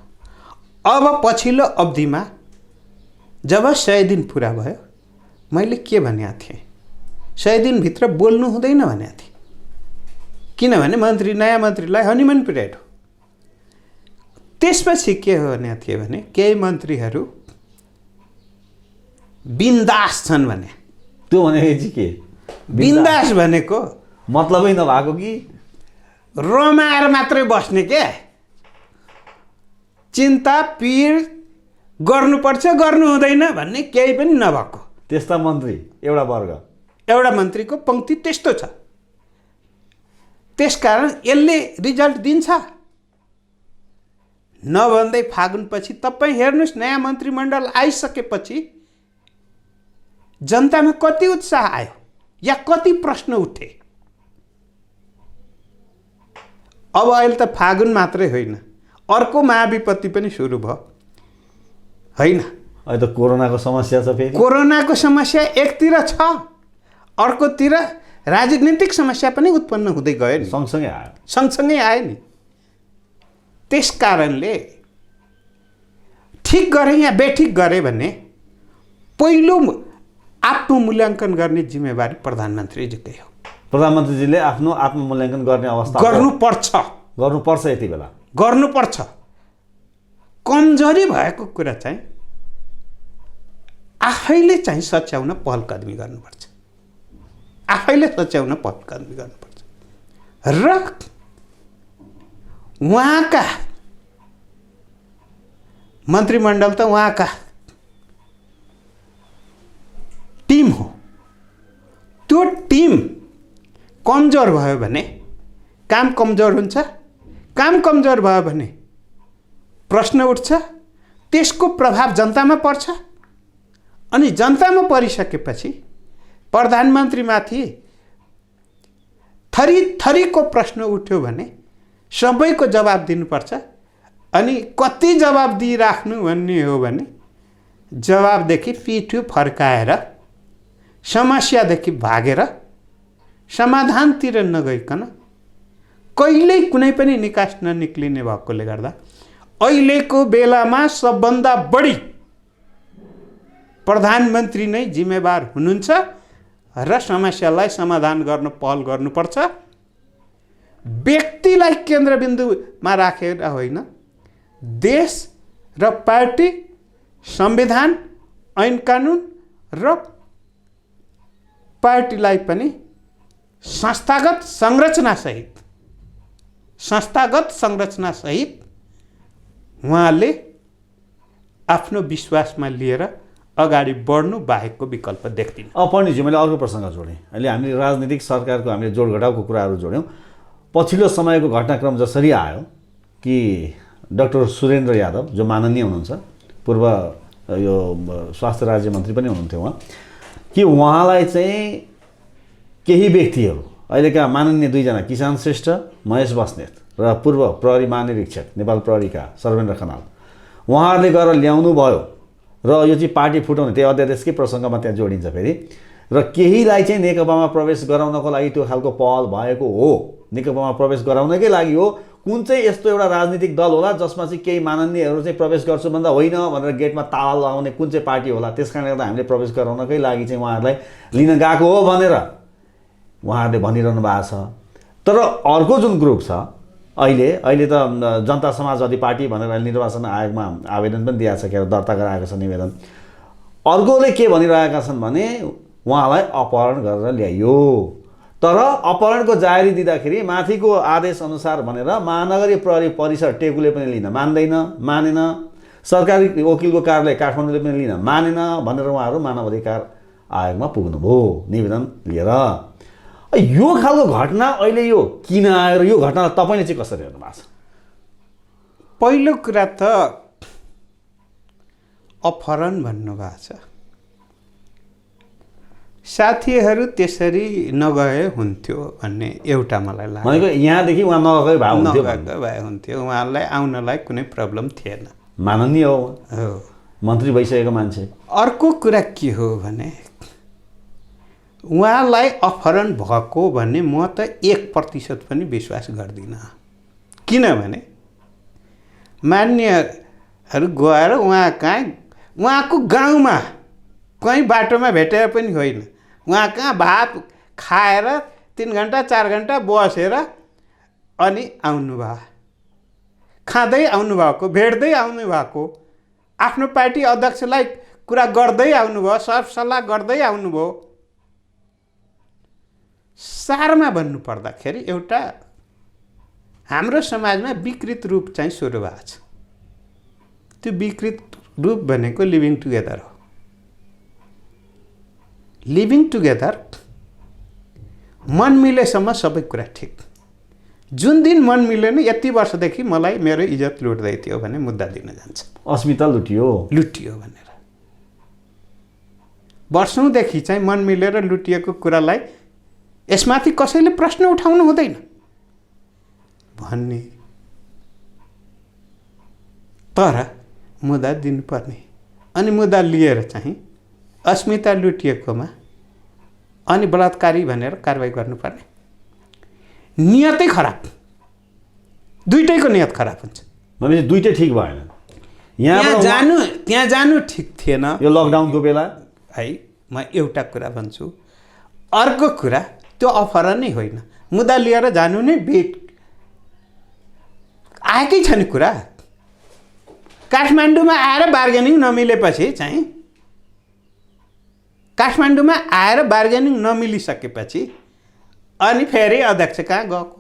अब पछिल्लो अवधिमा जब 100 दिन पुरा भयो मैले के भनेको थिएँ, 100 दिनभित्र बोल्नु हुँदैन भनेको थिएँ। किनभने नयाँ मन्त्रीलाई हनीमुन पिरियड हो। त्यसपछि के हो भनेको थिएँ भने केही मन्त्रीहरू बिन्दास छन् भने। त्यो भनेपछि के बिन्दास भनेको मतलबै नभएको कि रमाएर मात्रै बस्ने के, चिन्ता पीर गर्नुपर्छ गर्नु हुँदैन भन्ने केही पनि नभएको त्यस्ता मन्त्री एउटा मन्त्रीको पंक्ति त्यस्तो छ। त्यसकारण यसले रिजल्ट दिन्छ। नभन्दै फागुनपछि तपाईँ हेर्नुहोस् नयाँ मन्त्रीमण्डल आइसकेपछि जनतामा कति उत्साह आयो या कति प्रश्न उठे। अब अहिले त फागुन मात्रै होइन, अर्को महाविपत्ति पनि सुरु भयो होइन। अहिले त कोरोनाको समस्या छ। फेरि कोरोनाको समस्या एकतिर छ, अर्कोतिर राजनीतिक समस्या पनि उत्पन्न हुँदै गयो नि, सँगसँगै आयो नि। त्यस कारणले ठिक गरे या बेठिक गरे भने पहिलो आत्ममूल्याङ्कन गर्ने जिम्मेवारी प्रधानमन्त्रीजीकै हो। प्रधानमन्त्रीजीले आफ्नो आत्ममूल्याङ्कन गर्ने अवस्था गर्नुपर्छ। यति बेला गर्नुपर्छ। कमजोरी भएको कुरा चाहिँ आफैले चाहिँ सच्याउन पहलकदमी गर्नुपर्छ। आफैले सच्याउन पहलकदमी गर्नुपर्छ। र उहाँका मन्त्रीमण्डल त उहाँका टिम हो। त्यो टिम कमजोर भयो भने काम कमजोर हुन्छ। काम कमजोर भयो भने प्रश्न उठ्छ, त्यसको प्रभाव जनतामा पर्छ। अनि जनतामा परिसकेपछि प्रधानमन्त्रीमाथि थरी थरीको प्रश्न उठ्यो भने सबैको जवाब दिनुपर्छ। अनि कति जवाब दिइराख्नु भन्ने हो भने जवाबदेखि पिठो फर्काएर समस्यादेखि भागेर समाधानतिर नगइकन कहिल्यै कुनै पनि निकास ननिक्लिने भएकोले गर्दा अहिलेको बेलामा सबभन्दा बढी प्रधानमन्त्री नै जिम्मेवार हुनुहुन्छ र समस्यालाई समाधान गर्न पहल गर्नुपर्छ। व्यक्तिलाई केन्द्रबिन्दुमा राखेर होइन, देश र पार्टी, संविधान, ऐन कानुन र पार्टीलाई पनि संस्थागत संरचनासहित उहाँले आफ्नो विश्वासमा लिएर अगाडि बढ्नु बाहेकको विकल्प देख्दिन। पण्डितजी, मैले अर्को प्रसङ्ग जोडेँ। अहिले हामीले राजनीतिक सरकारको हामीले जोडघटाउको कुराहरू जोड्यौँ। पछिल्लो समयको घटनाक्रम जसरी आयो कि डाक्टर सुरेन्द्र यादव जो माननीय हुनुहुन्छ, पूर्व यो स्वास्थ्य राज्य मन्त्री पनि हुनुहुन्थ्यो उहाँ, कि उहाँलाई चाहिँ केही व्यक्तिहरू अहिलेका माननीय 2 जना किसान श्रेष्ठ, महेश बस्नेत र पूर्व प्रहरी महानिरीक्षक नेपाल प्रहरीका सर्वेन्द्र खनाल उहाँहरूले गएर ल्याउनु भयो र यो चाहिँ पार्टी फुटाउने त्यही अध्यादेशकै प्रसङ्गमा त्यहाँ जोडिन्छ फेरि। र केहीलाई चाहिँ नेकपामा प्रवेश गराउनको लागि त्यो खालको पहल भएको हो। नेकपामा प्रवेश गराउनकै लागि हो। कुन चाहिँ यस्तो एउटा राजनीतिक दल होला जसमा चाहिँ केही माननीयहरू चाहिँ प्रवेश गर्छु भन्दा होइन भनेर गेटमा ताला लगाउने कुन चाहिँ पार्टी होला? त्यस कारणले गर्दा हामीले प्रवेश गराउनकै लागि चाहिँ उहाँहरूलाई लिन गएको हो भनेर उहाँहरूले भनिरहनु भएको छ। तर अर्को जुन ग्रुप छ अहिले त जनता समाजवादी पार्टी भनेर निर्वाचन आयोगमा आवेदन पनि दिएको छ, के दर्ता गराएको छ निवेदन। अर्कोले के भनिरहेका छन् भने उहाँलाई अपहरण गरेर ल्याइयो, तर अपहरणको जाहेरी दिँदाखेरि माथिको आदेश अनुसार भनेर महानगरीय प्रहरी परिसर टेकुले पनि लिन मानेन, सरकारी वकिलको कार्यालय काठमाडौँले पनि लिन मानेन भनेर उहाँहरू मानव अधिकार आयोगमा पुग्नुभयो निवेदन लिएर। यो खालको घटना अहिले यो किन आयो र यो घटनालाई तपाईँले चाहिँ कसरी हेर्नु भएको छ? पहिलो कुरा त अपहरण भन्नुभएको छ। साथीहरू त्यसरी नगए हुन्थ्यो भन्ने एउटा मलाई लाग्छ। भनेको यहाँदेखि उहाँ नगए भए हुन्थ्यो, उहाँलाई आउनलाई कुनै प्रब्लम थिएन। माननीय हो, मन्त्री भइसकेको मान्छे। अर्को कुरा के हो भने उहाँलाई अपहरण भएको भन्ने म त 1% पनि विश्वास गर्दिनँ। किनभने माननीय गएर उहाँको गाउँमा कहीँ बाटोमा भेटेर पनि होइन, उहाँ कहाँ भात खाएर 3 घन्टा 4 घन्टा बसेर अनि आउनुभयो, खाँदै आउनुभएको, भेट्दै आउनुभएको, आफ्नो पार्टी अध्यक्षलाई कुरा गर्दै आउनुभयो, सरसल्लाह गर्दै आउनुभयो। सारमा भन्नुपर्दाखेरि एउटा हाम्रो समाजमा विकृत रूप चाहिँ सुरु भएको छ। त्यो विकृत रूप भनेको लिभिङ टुगेदर हो। लिभिङ टुगेदर मन मिलेसम्म सबै कुरा ठिक, जुन दिन मन मिलेन, यति वर्षदेखि मलाई मेरो इज्जत लुट्दै थियो भने मुद्दा दिन जान्छ, अस्मिता लुटियो भनेर। वर्षौँदेखि चाहिँ मन मिलेर लुटिएको कुरालाई यसमाथि कसैले प्रश्न उठाउनु हुँदैन भन्ने, तर मुद्दा दिनुपर्ने। अनि मुद्दा लिएर चाहिँ अस्मिता लुटिएकोमा अनि बलात्कारी भनेर कारवाही गर्नुपर्ने। नियतै खराब, दुइटैको नियत खराब हुन्छ। भनेपछि दुइटै ठिक भएन। त्यहाँ जानु ठिक थिएन यो लकडाउनको बेला है। म एउटा कुरा भन्छु, अर्को कुरा त्यो अपहरण नै होइन, मुद्दा लिएर जानु नै आएकै छ नि कुरा। काठमाडौँमा आएर बार्गेनिङ नमिलेपछि चाहिँ, काठमाडौँमा आएर बार्गेनिङ नमिलिसकेपछि अनि फेरि अध्यक्ष कहाँ गएको।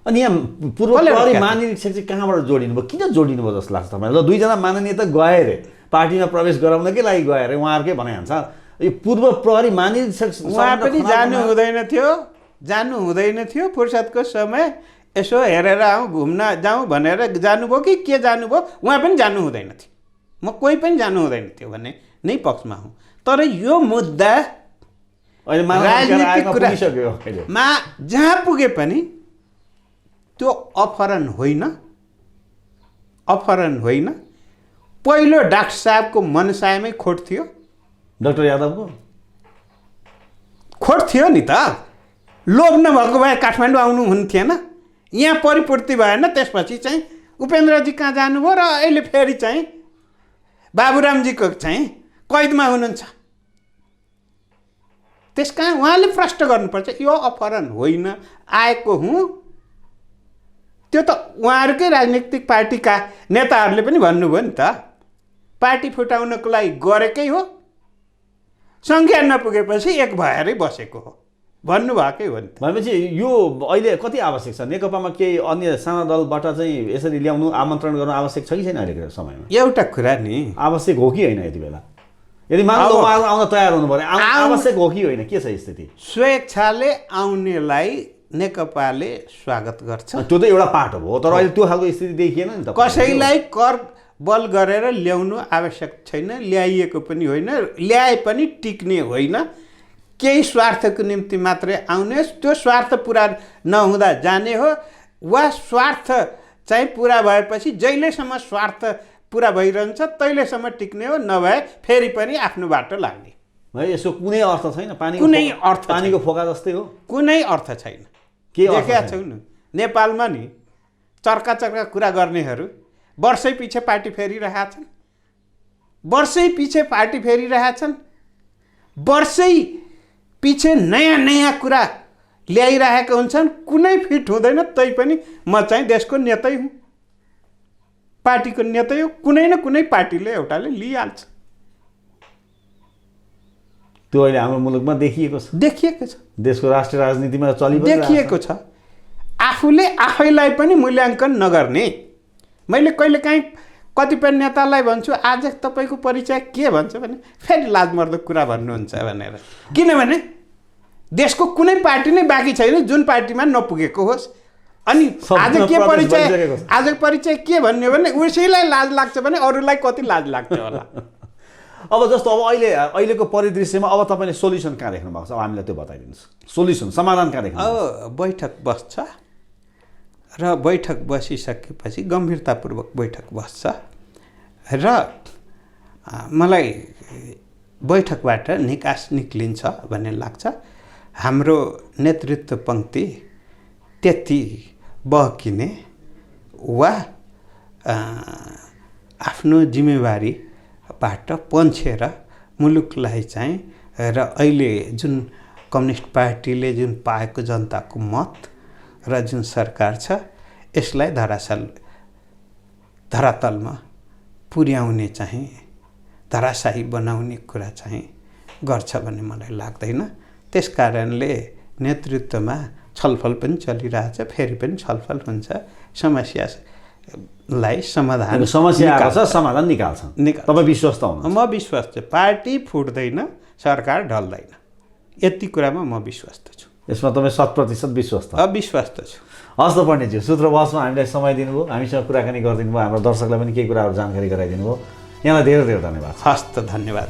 अनि यहाँ पूर्व प्रहरी महानिरीक्षक चाहिँ कहाँबाट जोडिनु भयो, किन जोडिनु भयो जस्तो लाग्छ तपाईँलाई? ल, दुईजना माननीय त गए अरे, पार्टीमा प्रवेश गराउनकै लागि गए अरे, उहाँहरूकै भनाइहाल्छ। यो पूर्व प्रहरी महानिरीक्षक उहाँ पनि जानु हुँदैन थियो फुर्सदको समय यसो हेरेर आउँ, घुम्न जाउँ भनेर जानुभयो कि के जानुभयो, उहाँ पनि जानु हुँदैन थियो, म कोही पनि जानु हुँदैन थियो भन्ने नै पक्षमा हुँ। तर यो मुद्दा राजनीतिक कुरामा जहाँ पुगे पनि त्यो अपहरण होइन। पहिलो डाक्टर साहबको मनसायमै खोट थियो, डाक्टर यादवको खोट थियो नि त। लोभ नभएको भए काठमाडौँ आउनु हुन्थेन, यहाँ परिपूर्ति भएन। त्यसपछि चाहिँ उपेन्द्रजी कहाँ जानुभयो र अहिले फेरि चाहिँ बाबुरामजीको चाहिँ कैदमा हुनुहुन्छ। त्यस कारण उहाँले प्रश्न गर्नुपर्छ, यो अपहरण होइन, आएको हुँ। त्यो त उहाँहरूकै राजनीतिक पार्टीका नेताहरूले पनि भन्नुभयो नि त, पार्टी फुटाउनको लागि गरेकै हो, सङ्ख्या नपुगेपछि एक भएरै बसेको हो भन्नुभएकै हो नि त। भनेपछि यो अहिले कति आवश्यक छ? नेकपामा केही अन्य साना दलबाट चाहिँ यसरी ल्याउनु, आमन्त्रण गर्नु आवश्यक छ कि छैन अहिलेको समयमा? एउटा कुरा नि, आवश्यक हो कि होइन यति बेला? यदि मानव आउन तयार हुनु पर्यो, आवश्यक हो कि होइन, के छ स्थिति? स्वेच्छाले आउनेलाई नेकपाले स्वागत गर्छ, त्यो त एउटा पाटो हो। तर अहिले त्यो खालको स्थिति देखिएन नि त। कसैलाई कर बल गरेर ल्याउनु आवश्यक छैन, ल्याइएको पनि होइन, ल्याए पनि टिक्ने होइन। केही स्वार्थको निम्ति मात्रै आउने, त्यो स्वार्थ पुरा नहुँदा जाने हो, वा स्वार्थ चाहिँ पुरा भएपछि जहिलेसम्म स्वार्थ पुरा भइरहन्छ तहिलेसम्म टिक्ने हो, नभए फेरि पनि आफ्नो बाटो लाग्ने। है, यसो कुनै अर्थ छैन? पानीको फोका जस्तै हो, कुनै अर्थ छैन। के देखेका छौ नि नेपालमा नि चर्का कुरा गर्नेहरू वर्षै पछि पार्टी फेरिरहेका छन्, वर्षै पछि नयाँ कुरा ल्याइरहेका हुन्छन्, कुनै फिट हुँदैन। तैपनि म चाहिँ देशको नेतै हुँ, पार्टीको नेतै हो, कुनै न कुनै पार्टीले एउटाले लिइहाल्छ। त्यो अहिले हाम्रो मुलुकमा देखिएको छ, देशको राष्ट्रिय राजनीतिमा देखिएको छ। आफूले आफैलाई पनि मूल्याङ्कन नगर्ने। मैले कहिलेकाहीँ कतिपय नेतालाई भन्छु, आज तपाईँको परिचय के भन्छ भने फेरि लाजमर्दो कुरा भन्नुहुन्छ भनेर। किनभने देशको कुनै पार्टी नै बाँकी छैन जुन पार्टीमा नपुगेको होस्। अनि आज आजको परिचय के भन्ने भने उसैलाई लाज लाग्छ भने अरूलाई कति लाज लाग्छ होला। अब जस्तो अब अहिलेको परिदृश्यमा अब तपाईँले सोल्युसन कहाँ देख्नु भएको छ? अब हामीलाई त्यो बताइदिनुहोस्, सोल्युसन, समाधान कहाँ देख्नु? अब बैठक बस्छ र बैठक बसिसकेपछि गम्भीरतापूर्वक बैठक बस्छ र मलाई बैठकबाट निकास निक्लिन्छ भन्ने लाग्छ। हाम्रो नेतृत्व पङ्क्ति त्यति बहकिने वा आफ्नो जिम्मेवारीबाट पन्छेर मुलुकलाई चाहिँ र अहिले जुन कम्युनिस्ट पार्टीले जुन पाएको जनताको मत र जुन सरकार छ यसलाई धरातलमा पुर्याउने चाहिँ धराशायी बनाउने कुरा चाहिँ गर्छ भन्ने मलाई लाग्दैन। त्यस कारणले नेतृत्वमा छलफल पनि चलिरहेछ, फेरि पनि छलफल हुन्छ, समस्यालाई समाधान समस्या आएको छ, समाधान निकाल्छ। तपाईँ विश्वस्त हुनुहुन्छ? म विश्वस्त छु। पार्टी फुट्दैन, सरकार ढल्दैन, यति कुरामा म विश्वस्त छु। यसमा तपाईँ 100% विश्वस्त? विश्वस्त छु। हस् त पण्डितज्यू, सूत्र बहसमा हामीलाई समय दिनुभयो, हामीसँग कुराकानी गरिदिनु भयो, हाम्रो दर्शकलाई पनि केही कुराहरू जानकारी गराइदिनु भयो। यहाँलाई धेरै धेरै धन्यवाद। हस् त, धन्यवाद।